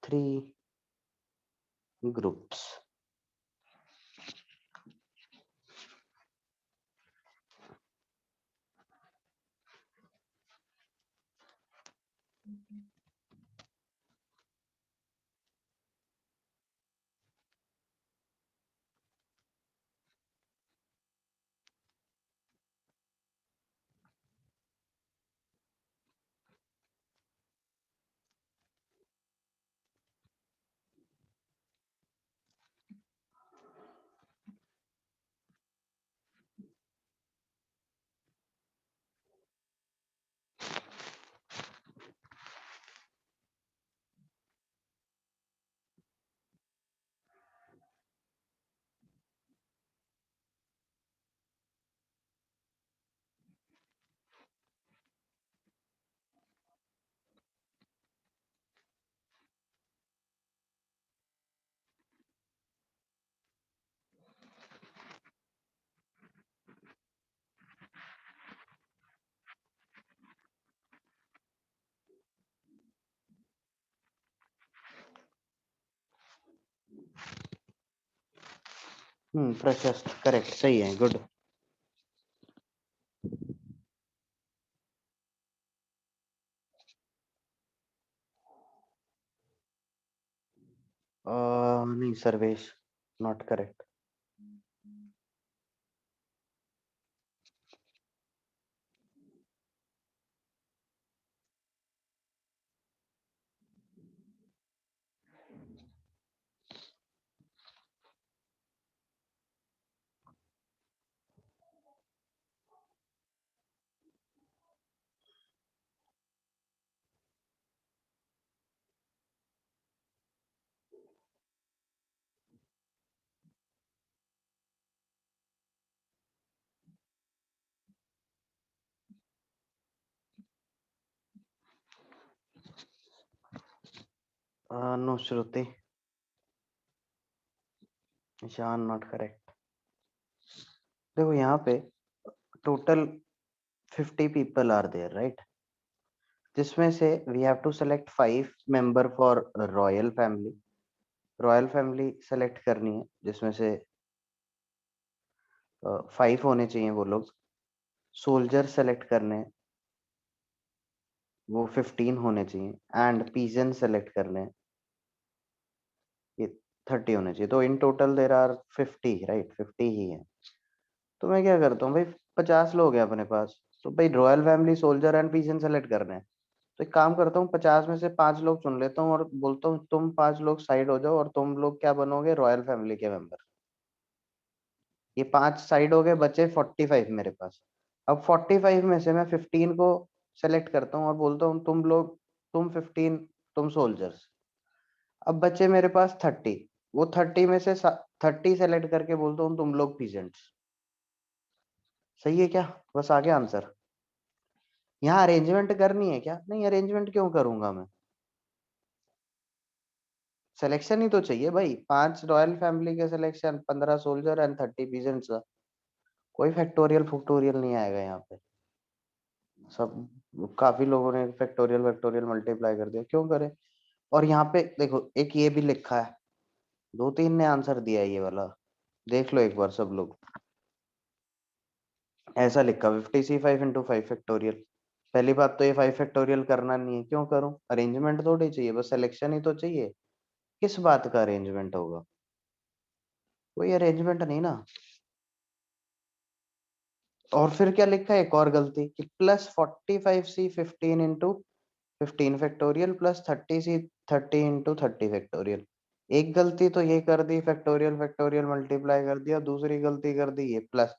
three groups. Prashast, correct, सही है, good. नहीं Sarvesh, not correct. No Shruti, Ishaan not correct. देखो यहाँ पे total 50 people are there, right? जिसमें से we have to select 5 member for royal family. Royal family select करनी है जिसमें से 5 होने चाहिए वो लोग. सोल्जर सेलेक्ट करने हैं, वो 15 होने चाहिए. एंड पीजन सेलेक्ट करने हैं, ये 30 होने चाहिए. तो in total there are 50, right? 50 ही है. तो मैं क्या करता हूँ भाई, 50 लोग हैं अपने पास, तो भाई royal family, soldier and pigeon select करने हैं. तो एक काम करता हूँ, 50 में से 5 लोग चुन लेता हूँ और बोलता हूँ तुम 5 लोग साइड हो जाओ और तुम लोग क्या बनोगे, रॉयल फैमिली के मेंबर. ये 5 साइड हो गए, बचे 45 मेरे पास. अब 45 में से मैं 15 को सेलेक्ट करता हूँ और बोलता हूँ तुम लोग, तुम 15, तुम सोल्जर्स. अब बचे मेरे पास 30. वो 30 में से 30 सेलेक्ट करके बोलता हूँ तुम लोग पीजेंट्स. सही है क्या? बस आ गया आंसर. यहाँ अरेंजमेंट करनी है क्या? नहीं, अरेंजमेंट क्यों करूंगा मैं? सिलेक्शन ही तो चाहिए भाई. 5 रॉयल फैमिली के सिलेक्शन, 15 सोल्जर एंड 30 पीजेंट्स. कोई फैक्टोरियल फैक्टोरियल नहीं आएगा यहाँ पे. सब काफी लोगों ने फैक्टोरियल फैक्टोरियल मल्टीप्लाई कर दिया, क्यों करे? और यहाँ पे देखो एक ये भी लिखा है, 2-3 ने आंसर दिया है ये वाला. देख लो एक बार सब लोग. ऐसा लिखा 50C5 × 5 फैक्टोरियल. पहली बात तो ये 5 फैक्टोरियल करना नहीं है, क्यों करूं? अरेंजमेंट थोड़ी चाहिए, बस सिलेक्शन ही तो चाहिए. किस बात का अरेंजमेंट होगा? कोई अरेंजमेंट नहीं ना। और फिर क्या लिखा है, एक और गलती कि +45C 15 × 15 फैक्टोरियल +30C 30 × 30 फैक्टोरियल। एक गलती तो ये कर दी, फैक्टोरियल फैक्टोरियल मल्टीप्लाई कर दिया, दूसरी गलती कर दी ये प्लस।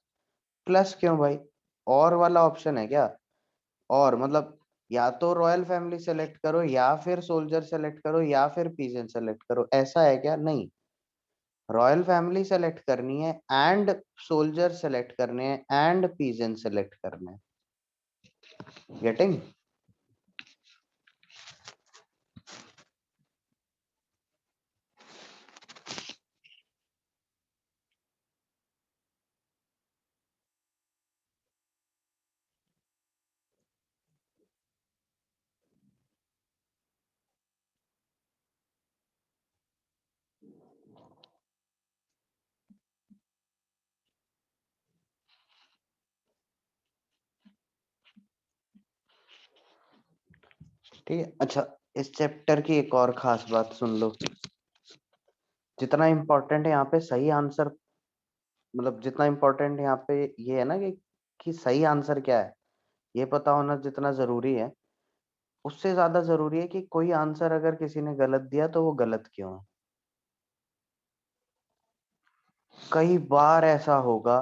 प्लस क्यों भाई? और वाला ऑप्शन है क्या? और मतलब या तो रॉयल फैमिली सेलेक्ट करो, या फिर सोल्जर सेलेक्ट करो, या फिर पीजेंट सेलेक्ट करो, ऐसा है क्या? नहीं, रॉयल फैमिली सेलेक्ट करनी है, एंड सोल्जर सेलेक्ट करने हैं, एंड पीजेंट सेलेक्ट करने हैं। गेटिंग? ठीक है, अच्छा, इस चैप्टर की एक और खास बात सुन लो। जितना इम्पोर्टेंट है यहाँ पे सही आंसर, मतलब जितना इम्पोर्टेंट यहाँ पे ये है ना कि सही आंसर क्या है, ये पता होना जितना जरूरी है, उससे ज्यादा जरूरी है कि कोई आंसर अगर किसी ने गलत दिया तो वो गलत क्यों है। कई बार ऐसा होगा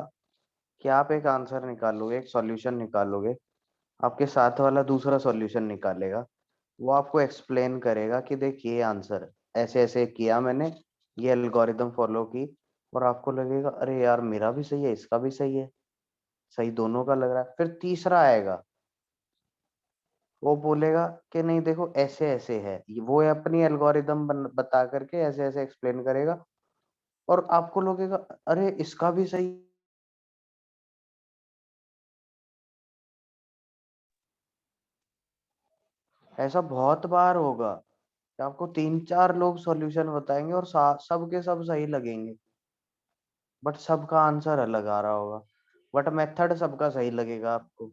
कि आप एक आंसर निकालोगे, एक सॉल्यूशन निकालोगे, आपके साथ वाला दूसरा सॉल्यूशन निकालेगा, वो आपको एक्सप्लेन करेगा कि देख ये आंसर है, ऐसे ऐसे किया मैंने, ये एल्गोरिदम फॉलो की, और आपको लगेगा अरे यार मेरा भी सही है, इसका भी सही है, सही दोनों का लग रहा है। फिर तीसरा आएगा, वो बोलेगा कि नहीं देखो ऐसे ऐसे है, वो अपनी एल्गोरिदम बता करके ऐसे ऐसे एक्सप्लेन करेगा, और आपको लगेगा अरे इसका भी सही। ऐसा बहुत बार होगा कि आपको तीन चार लोग सॉल्यूशन बताएंगे और सबके सब सही लगेंगे, बट सबका आंसर अलग आ रहा होगा, बट मेथड सबका सही लगेगा आपको।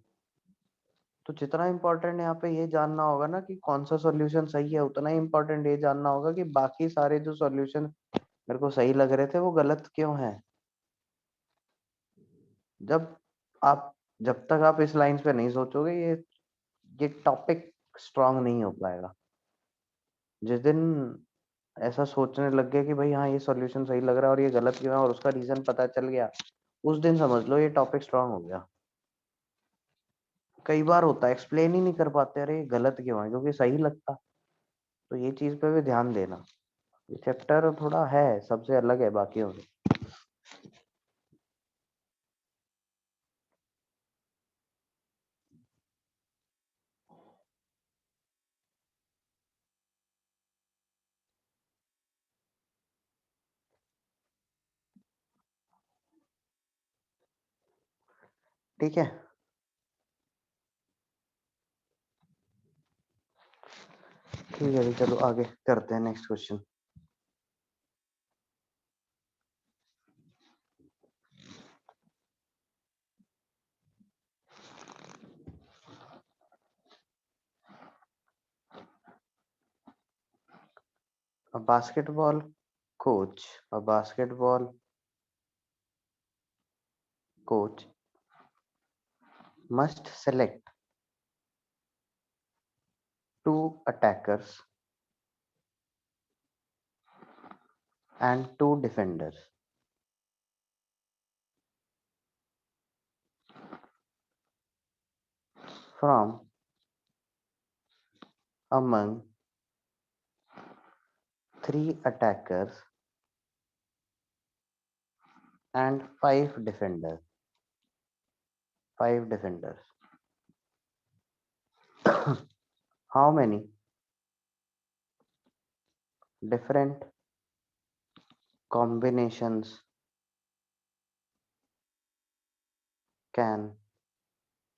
तो जितना इम्पोर्टेंट यहाँ पे ये जानना होगा ना कि कौन सा सॉल्यूशन सही है, उतना ही इम्पोर्टेंट ये जानना होगा कि बाकी सारे जो सॉल्यूशन मेरे को सही लग रहे थे वो गलत क्यों है। जब आप जब तक आप इस लाइन पे नहीं सोचोगे, ये टॉपिक स्ट्रांग नहीं हो पाएगा। जिस दिन ऐसा सोचने लग गए कि भाई हाँ ये सॉल्यूशन सही लग रहा है और ये गलत क्यों है, और उसका रीजन पता चल गया, उस दिन समझ लो ये टॉपिक स्ट्रांग हो गया। कई बार होता है एक्सप्लेन ही नहीं कर पाते, अरे ये गलत क्यों है, क्योंकि सही लगता। तो ये चीज पे भी ध्यान देना। ये चैप्टर थोड़ा है, सबसे अलग है बाकियों से। ठीक है, ठीक है, चलो आगे करते हैं next question. A basketball a basketball coach must select two attackers and two defenders from among three attackers and five defenders. How many different combinations can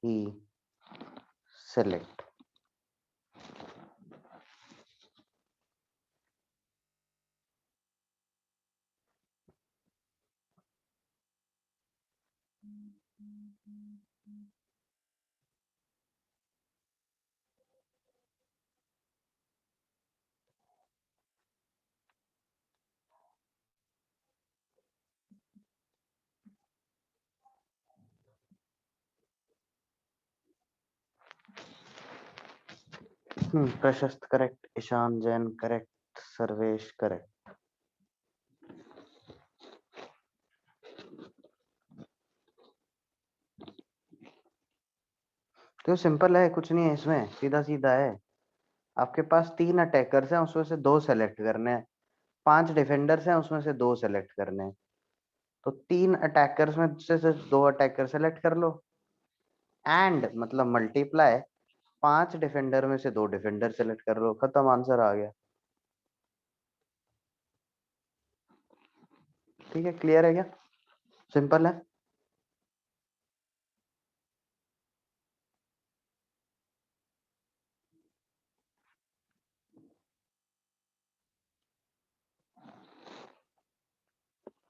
he select? Prashast correct, Ishaan Jain correct, Sarvesh correct. तो simple है, कुछ नहीं है इसमें, सीधा सीधा है। आपके पास 3 अटैकर्स हैं, उसमें से 2 सेलेक्ट करने हैं। 5 डिफेंडर्स हैं, उसमें से 2 सेलेक्ट करने हैं। तो 3 अटैकर्स में से 2 अटैकर सेलेक्ट कर लो, एंड मतलब मल्टीप्लाई 5 डिफेंडर में से 2 डिफेंडर सेलेक्ट कर लो, खत्म, आंसर आ गया। ठीक है, क्लियर है क्या? सिंपल है।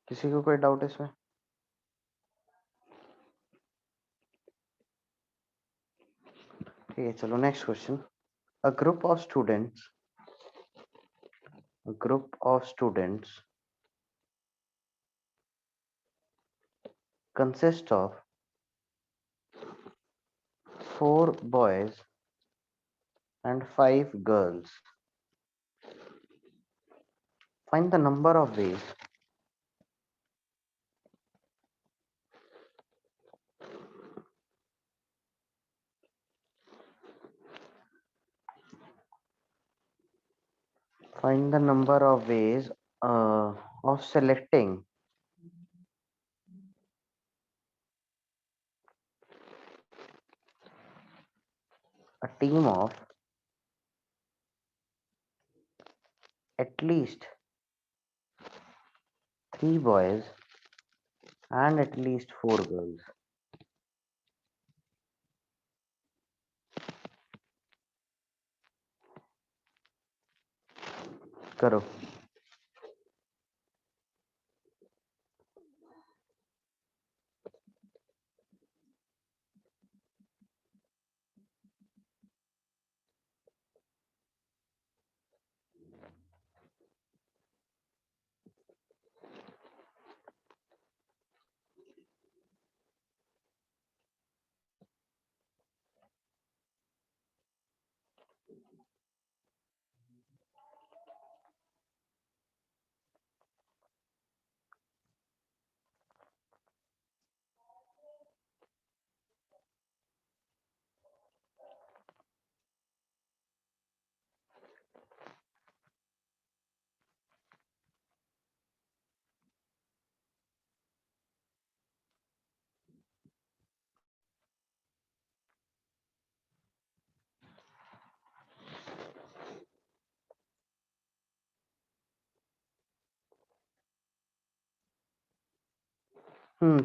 किसी को कोई डाउट इसमें? ठीक है, चलो next question. A group of students consist of 4 boys and 5 girls. Find the number of ways of selecting a team of at least 3 boys and at least 4 girls. करो।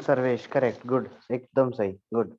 सर्वेश करेक्ट, गुड, एकदम सही, good.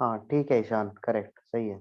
हाँ ठीक है Ishan, correct, सही है।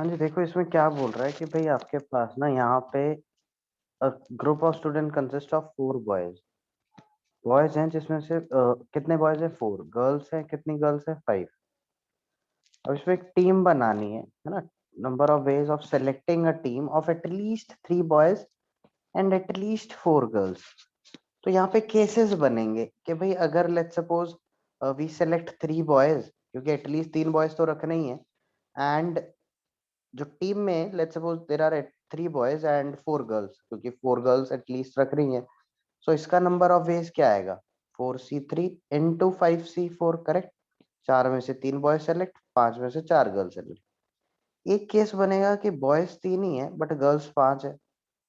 हाँ जी, देखो इसमें क्या बोल रहा है कि भाई आपके पास ना यहाँ पे group of student consist of 4 boys. Boys हैं जिसमें से कितने बॉयज है? 4। गर्ल्स है, कितनी गर्ल्स है? 5। अब इसमें एक टीम बनानी है ना। Number of ways of selecting a team of at least 3 boys and at least 4 girls. तो यहाँ पे केसेस बनेंगे कि भाई अगर let's suppose we select 3 boys, क्योंकि एटलीस्ट 3 बॉयज तो रखने ही है, एंड जो टीम में let's suppose there are 3 boys and 4 girls, क्योंकि 4 गर्ल्स एटलीस्ट रख रही है, सो इसका नंबर ऑफ वेज क्या आएगा, 4c3 इंटू 5c4, करेक्ट। 4 में से 3 बॉयज सेलेक्ट, 5 में से 4 गर्ल्स सेलेक्ट। एक केस बनेगा कि बॉयज 3 ही है बट गर्ल्स 5 है,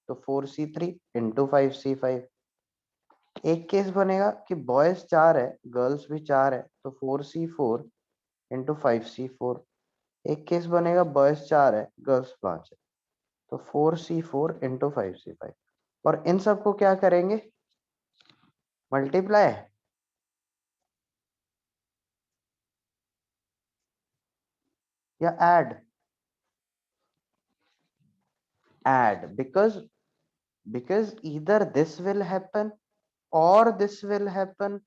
तो 4c3 इंटू 5c5। एक केस बनेगा कि बॉयज 4 है गर्ल्स भी 4 है, तो 4c4 इंटू 5c4। एक केस बनेगा बॉयज 4 है गर्ल्स 5 है, तो 4c4 इंटू 5c5। और इन सबको क्या करेंगे, मल्टीप्लाई या add. Add, because either this will happen or this will happen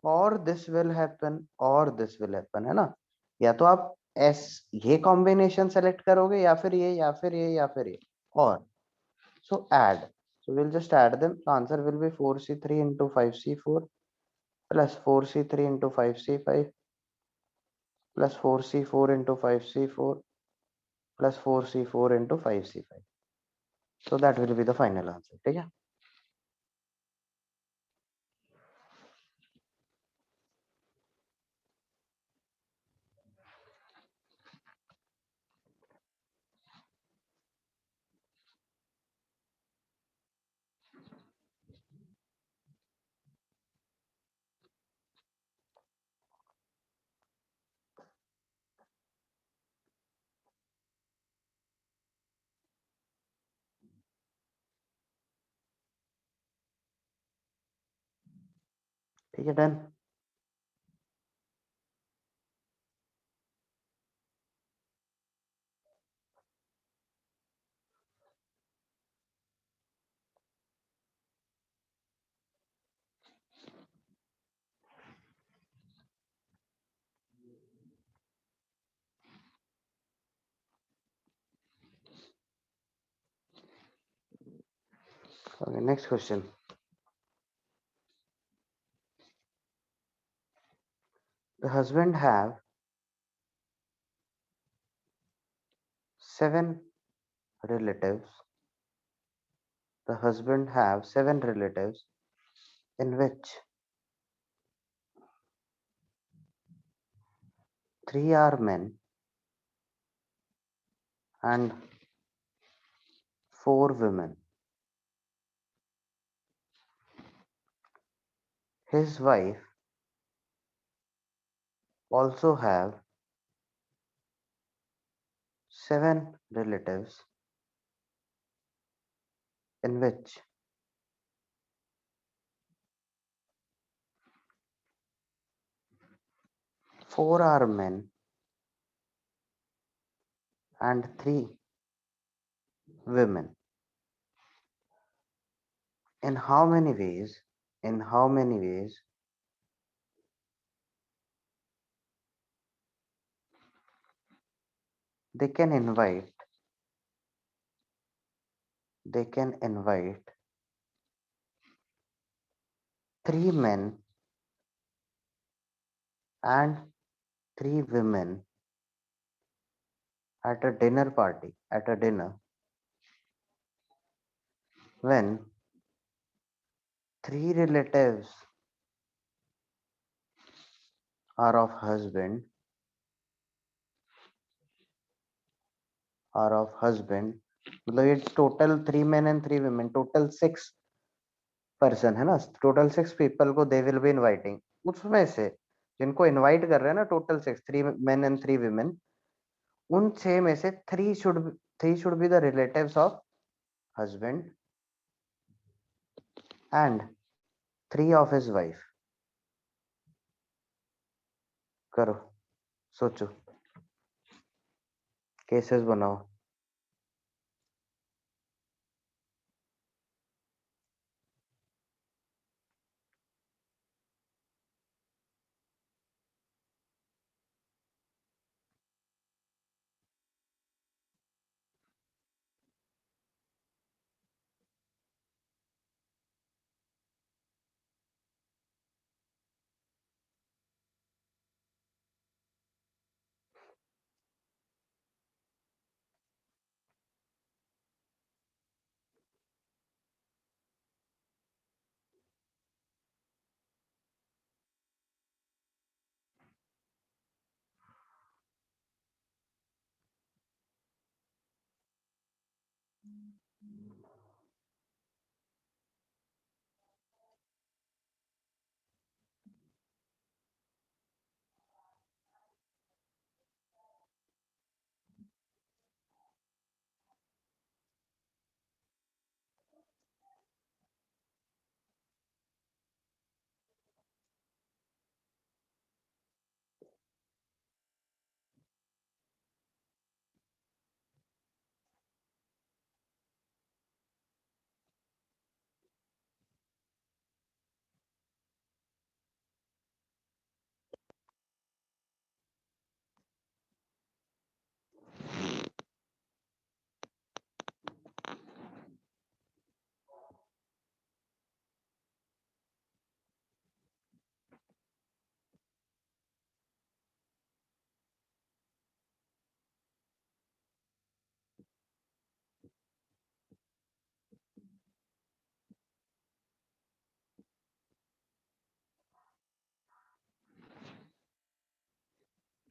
और दिस विल हैपन और दिस विल हैपन, है ना। या तो आप एस ये कॉम्बिनेशन सेलेक्ट करोगे, या फिर ये, या फिर ये, या फिर ये, और सो add. So will just add them, the answer will be 4c3 into 5c4 plus 4c3 into 5c5 plus 4c4 into 5c4 plus 4c4 into 5c5। so that will be the final answer, ठीक है। ठीक है, done. Okay, next question. The husband have 7 relatives. The husband have 7 relatives in which 3 are men and 4 women. His wife also have 7 relatives in which 4 are men and 3 women. In how many ways? In how many ways they can invite? They can invite 3 men and 3 women at a dinner party, at a dinner, when 3 relatives are of husband, मतलब ये total 3 men and 3 women, total 6 person है ना, total 6 people को they will be inviting. उसमें से जिनको invite कर रहे हैं ना, टोटल 6, 3 men and 3 women, उन 6 में से 3 should be the relatives of husband and 3 of his wife। करो, सोचो, केसेस बनाओ।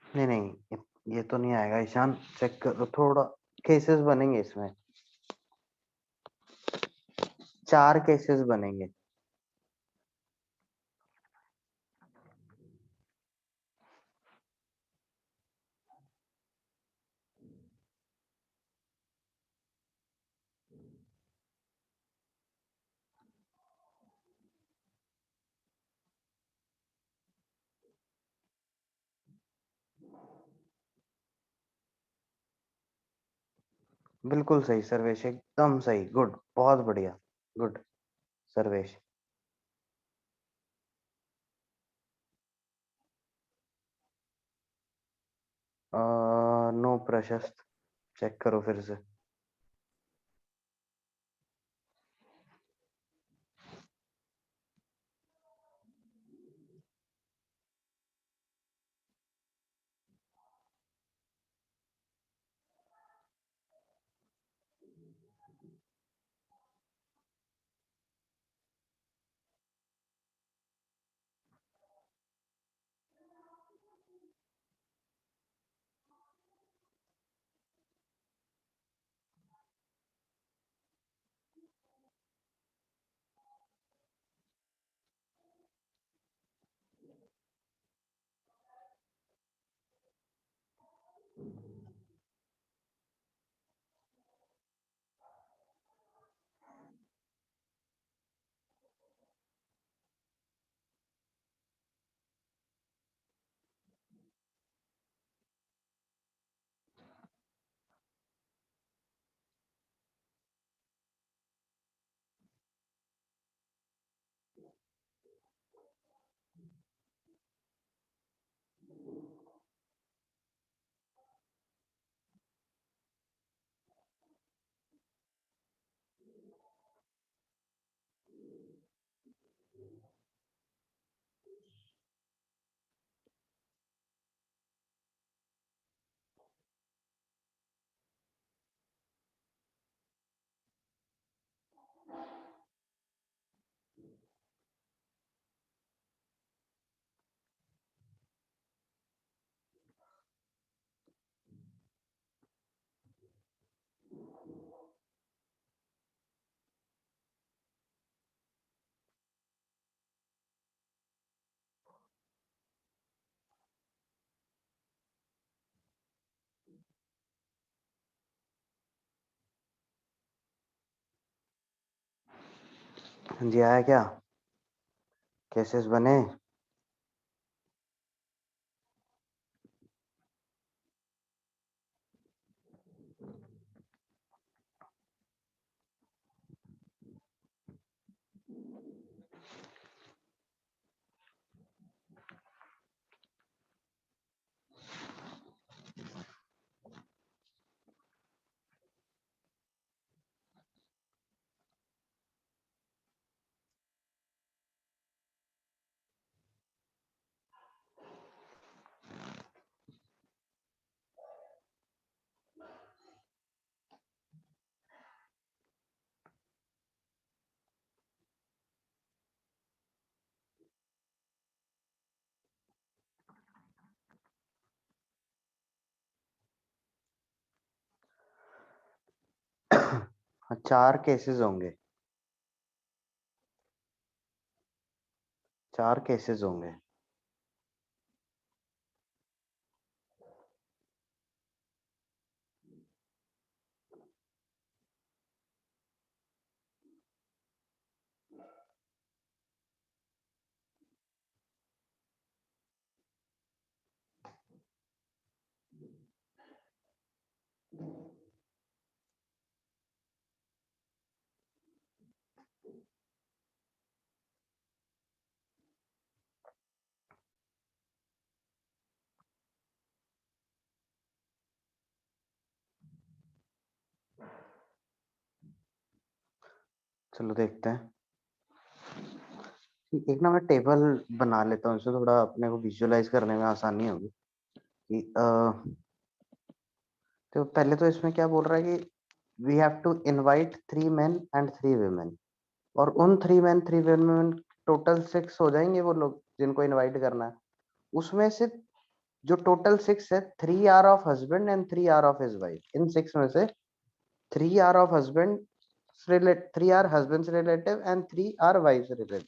नहीं नहीं, ये तो नहीं आएगा ईशान, चेक करो थोड़ा, केसेस बनेंगे इसमें, 4 केसेस बनेंगे। बिल्कुल सही सर्वेश, एकदम सही, गुड, बहुत बढ़िया, गुड सर्वेश। नो प्रशस्त, चेक करो फिर से। हाँ जी, आया क्या, केसेस बने? 4 केसेस होंगे, 4 केसेस होंगे। चलो देखते हैं। एक ना मैं टेबल बना लेता हूँ, इससे थोड़ा अपने को विजुअलाइज करने में आसानी होगी कि तो पहले तो इसमें क्या बोल रहा है कि we have to invite 3 men and 3 women, और उन 3 मेन 3 women टोटल 6 हो जाएंगे वो लोग जिनको इनवाइट करना है। उसमें से जो टोटल 6 है, 3 are of husband and 3 are of his wife. इन 6 में से 3 are of husband relate 3 are husband's relative and 3 are wife's relative.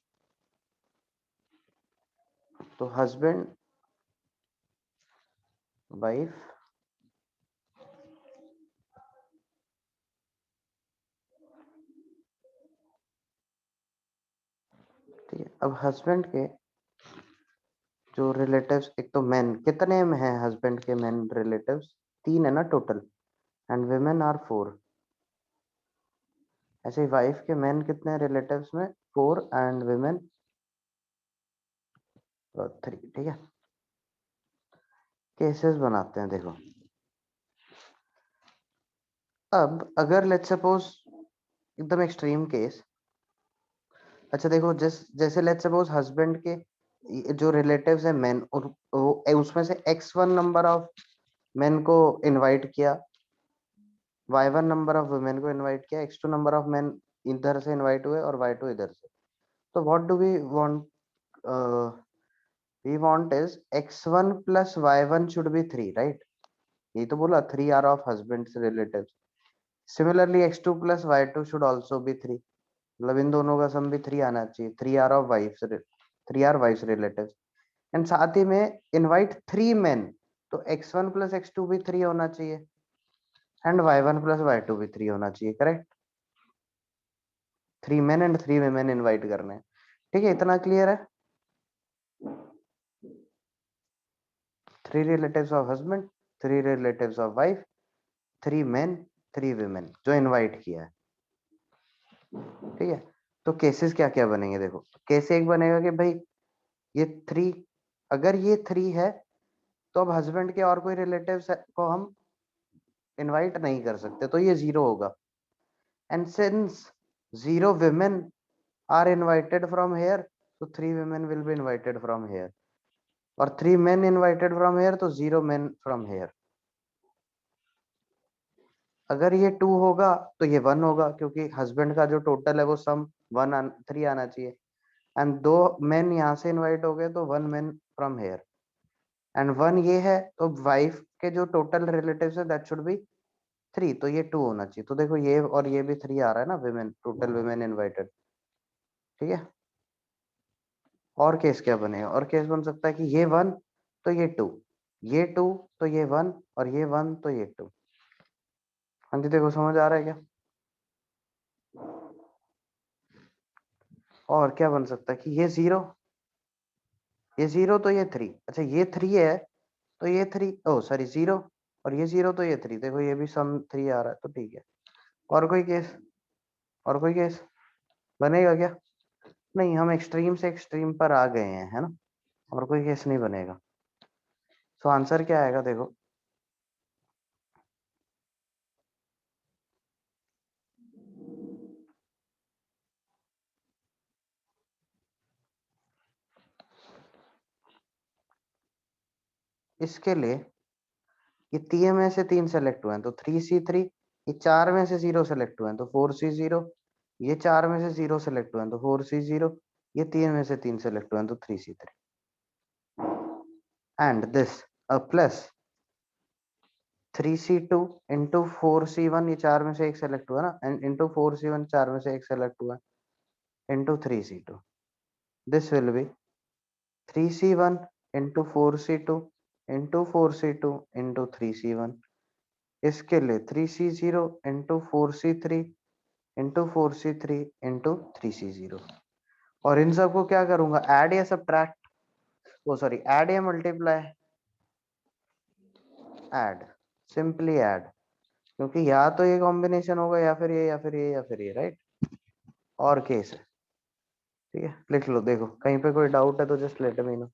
तो हस्बैंड वाइफ ठीक है। अब हस्बैंड के जो रिलेटिव्स, एक तो मेन कितने में है, हस्बैंड के मेन रिलेटिव्स 3 है ना टोटल, एंड women आर 4। ऐसे ही वाइफ के मेन कितने रिलेटिव्स में 4 एंड women 3। ठीक है। केसेस बनाते हैं देखो। अब अगर लेट्स सपोज एकदम एक्सट्रीम केस, अच्छा देखो जैसे लेट्स सपोज हस्बैंड के जो रिलेटिव्स है मेन, और उसमें से x1 नंबर ऑफ मेन को इनवाइट किया, y1 नंबर ऑफ वुमेन को इनवाइट किया, x2 नंबर ऑफ मेन इधर से इनवाइट हुए और y2 इधर से। तो what do we want, we want is x1 plus y1 should be 3, right. ये तो बोला 3 are of husband's relatives. Similarly x2 plus y2 should also be 3, मतलब इन दोनों का सम भी 3 आना चाहिए। 3 are of wife's, 3 are wife's relatives. And साथ ही में इनवाइट 3 मेन, तो x1 प्लस x2 भी 3 होना चाहिए, एंड y1 प्लस y2 भी 3 होना चाहिए, correct. 3 men and 3 women invite करने हैं। ठीक है, इतना क्लियर है। 3 relatives of husband, 3 relatives of wife, 3 main, 3 women जो इनवाइट किया है। ठीक है। तो केसेस क्या क्या बनेंगे देखो। केस एक बनेगा कि भाई ये 3, अगर ये 3 है तो अब हस्बैंड के और कोई रिलेटिव्स को हम इनवाइट नहीं कर सकते, तो ये 0 होगा। And since 0 women are invited from here, तो 3 women will be invited from here, और 3 men invited from here, तो 0 men from here। अगर ये 2 होगा तो ये 1 होगा, क्योंकि हस्बैंड का जो टोटल है वो सम 3 आना चाहिए। एंड 2 मेन यहाँ से इनवाइट हो गए, तो 1 men फ्रॉम हेयर। एंड 1 ये है, तो वाइफ के जो टोटल रिलेटिव्स है दैट शुड बी 3, तो ये 2 होना चाहिए। तो देखो ये और ये भी 3 आ रहा है ना, women टोटल women इनवाइटेड। ठीक है। और केस क्या बनेगा, और केस बन सकता है कि ये 1 तो ये 2, ये 2 तो ये 1, और ये 1 तो ये 2। हाँ जी, देखो समझ आ रहा है क्या। और क्या बन सकता है कि ये 0, ये 0 तो ये 3, अच्छा ये 3 है तो ये 3, ओ सॉरी 0, और ये 0 तो ये 3, देखो ये भी सम 3 आ रहा है, तो ठीक है। और कोई केस, और कोई केस बनेगा क्या। नहीं, हम एक्सट्रीम से एक्सट्रीम पर आ गए हैं, है ना। और कोई केस नहीं बनेगा। सो आंसर क्या आएगा देखो। इसके लिए ये 3 में से 3 सेलेक्ट हुए हैं तो 3C3, ये 4 में से 0 सेलेक्ट हुए हैं तो 4C0, ये 4 में से 0 सेलेक्ट हुए हैं तो 4C0, ये 3 में से 3 सेलेक्ट हुए हैं तो 3C3। And this plus 3c2 into 4c1, ये चार में से एक सेलेक्ट हुआ ना, एंड इंटू 4c1 चार में से एक सेलेक्ट हुआ, into 3c2, this will be 3c1 into 4c2 into 4c2 into 3c1। इसके लिए 3c0 into 4c3 into 4c3 into 3c0। और इन सबको क्या करूंगा, ऐड या सब्ट्रैक्ट, वो सॉरी ऐड या मल्टीप्लाई, ऐड, सिंपली ऐड, क्योंकि या तो ये कॉम्बिनेशन होगा या फिर ये या फिर ये या फिर ये, राइट। और केस है, ठीक है, लिख लो, देखो कहीं पे कोई डाउट है तो जस्ट लेट मी नो।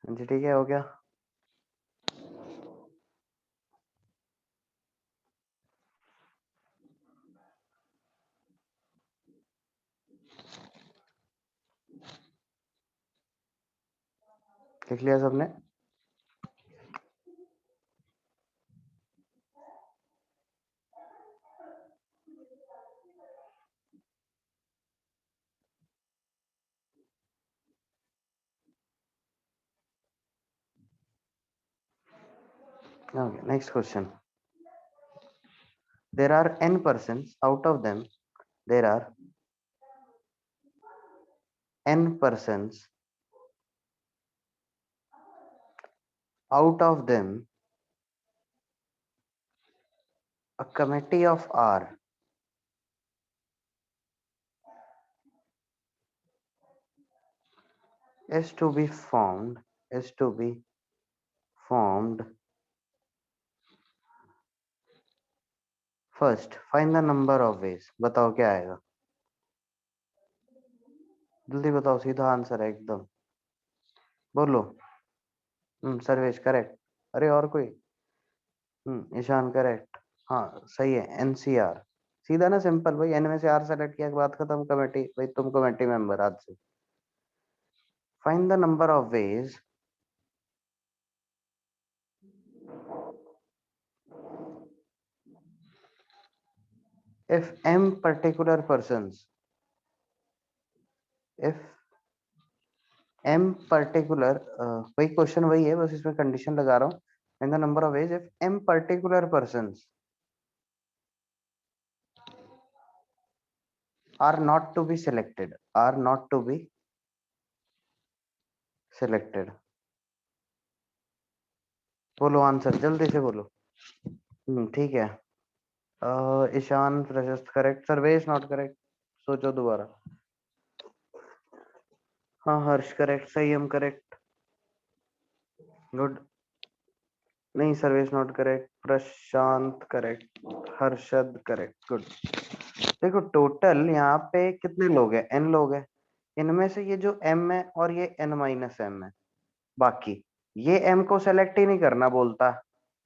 जी ठीक है, हो गया। लिख लिया सबने? Okay, next question. There are n persons. Out of them, there are n persons. Out of them, a committee of R is to be formed. Is to be formed. First, find the number of ways. बताओ क्या आएगा? जल्दी बताओ, सीधा answer है एकदम, बोलो। Sarvesh correct. अरे और कोई? ईशान करेक्ट। हाँ सही है, एनसीआर। सीधा ना, सिंपल भाई, एन में से आर सेलेक्ट किया, बात खत्म, कमेटी भाई, तुम कमेटी मेंबर आज से। Find the number of veg if m particular persons, if m particular, वही क्वेश्चन वही है, बस इसमें कंडीशन लगा रहा हूँ। Find the number of veg if m particular persons are not to be selected, are not to be selected। बोलो answer, जल्दी से बोलो। ठीक है। ईशान प्रशस्त करेक्ट, सर्वेश नॉट करेक्ट, सोचो दोबारा। हाँ हर्ष करेक्ट, संयम करेक्ट, गुड। नहीं, Sarvesh not correct, Prashant correct, Harshad correct, good. देखो टोटल यहाँ पे कितने लोग हैं, एन लोग हैं। इनमें से ये जो एम है और ये एन माइनस एम है, बाकी ये एम को सेलेक्ट ही नहीं करना बोलता।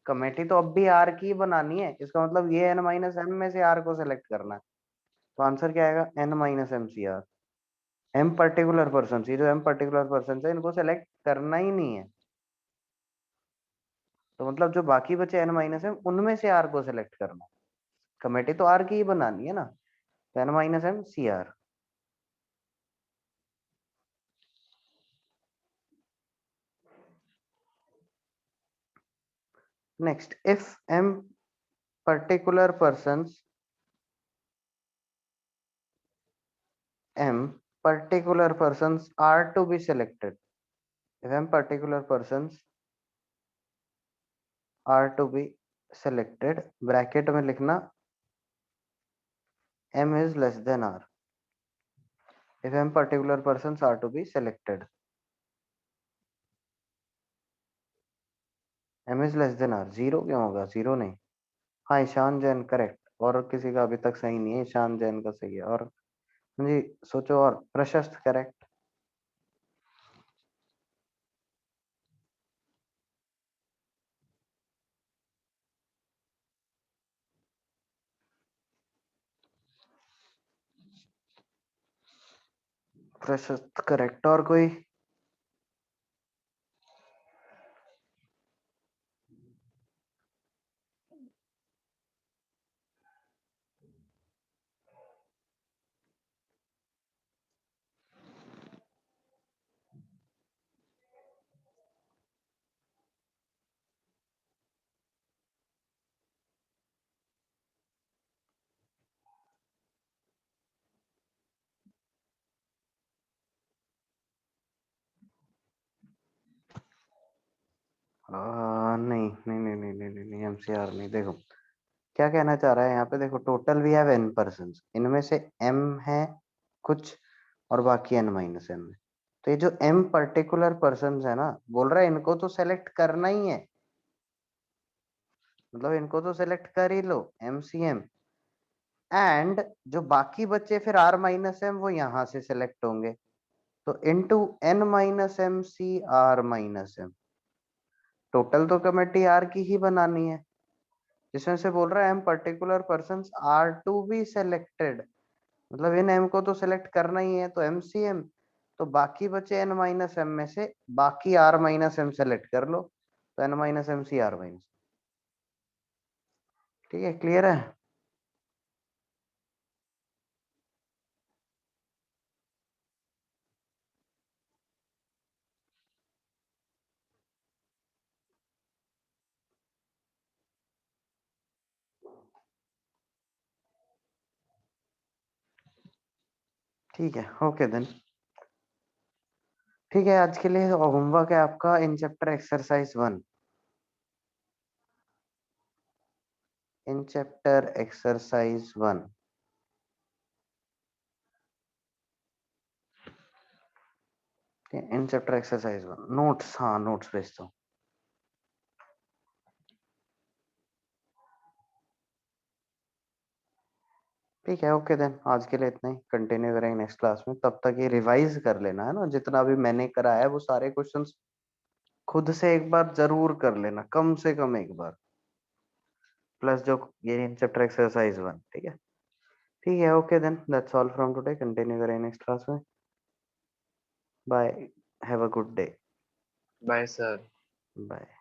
कमेटी तो अब भी आर की बनानी है, इसका मतलब ये एन माइनस एम में से आर को सेलेक्ट करना है। तो आंसर क्या आएगा, n minus m c r. M particular person, ये जो एम पर्टिकुलर पर्सन है इनको सेलेक्ट करना ही नहीं है, तो मतलब जो बाकी बचे एन माइनस एम, उनमें से आर को सेलेक्ट करना है। कमेटी तो आर की ही बनानी है ना, तो n minus m c r. Next, if m particular persons, m particular persons are to be selected, if m particular persons are to be selected, bracket में लिखना m is less than r, if m particular persons are to be selected। m is less than r, zero क्यों होगा, zero नहीं। हाँ Ishan Jain correct, और किसी का अभी तक सही नहीं है, ईशान जैन का सही है। और जी सोचो, और प्रशस्त करेक्ट। प्रशस्त करेक्ट, और कोई? नहीं नहीं नहीं नहीं नहीं नहीं, नहीं एमसीआर नहीं। देखो क्या कहना चाह रहा है यहाँ पे, देखो total we have n person, इनमें से m है कुछ और बाकी n माइनस m है। तो ये जो m पर्टिकुलर पर्सन है ना, बोल रहा है इनको तो सेलेक्ट करना ही है, मतलब इनको तो सेलेक्ट कर ही लो MCM, एंड जो बाकी बच्चे फिर r माइनस m वो यहाँ से सेलेक्ट होंगे, तो into n minus m c r minus m, total तो कमेटी r की ही बनानी है, जिसमें से बोल रहा है m particular person are to be selected, मतलब इन m को तो सेलेक्ट करना ही है, तो MCM, तो बाकी बचे n माइनस m में से बाकी r माइनस m सेलेक्ट कर लो, तो n minus m c r minus. ठीक है, क्लियर है? ठीक है, ओके देन। ठीक है, आज के लिए होमवर्क है आपका in chapter exercise 1, in chapter exercise 1। In chapter exercise 1 notes, हाँ नोट्स भेजता हूँ। ठीक है, ओके देन, आज के लिए इतना ही, कंटिन्यू करेंगे नेक्स्ट क्लास में। तब तक ये रिवाइज कर लेना है ना, जितना भी मैंने कराया है वो सारे क्वेश्चंस खुद से एक बार जरूर कर लेना, कम से कम एक बार, प्लस जो ये इन चैप्टर एक्सरसाइज 1। ठीक है, ठीक है, okay then, that's all from today, continue करेंगे नेक्स्ट क्लास में। Bye, have a good day. Bye sir. Bye.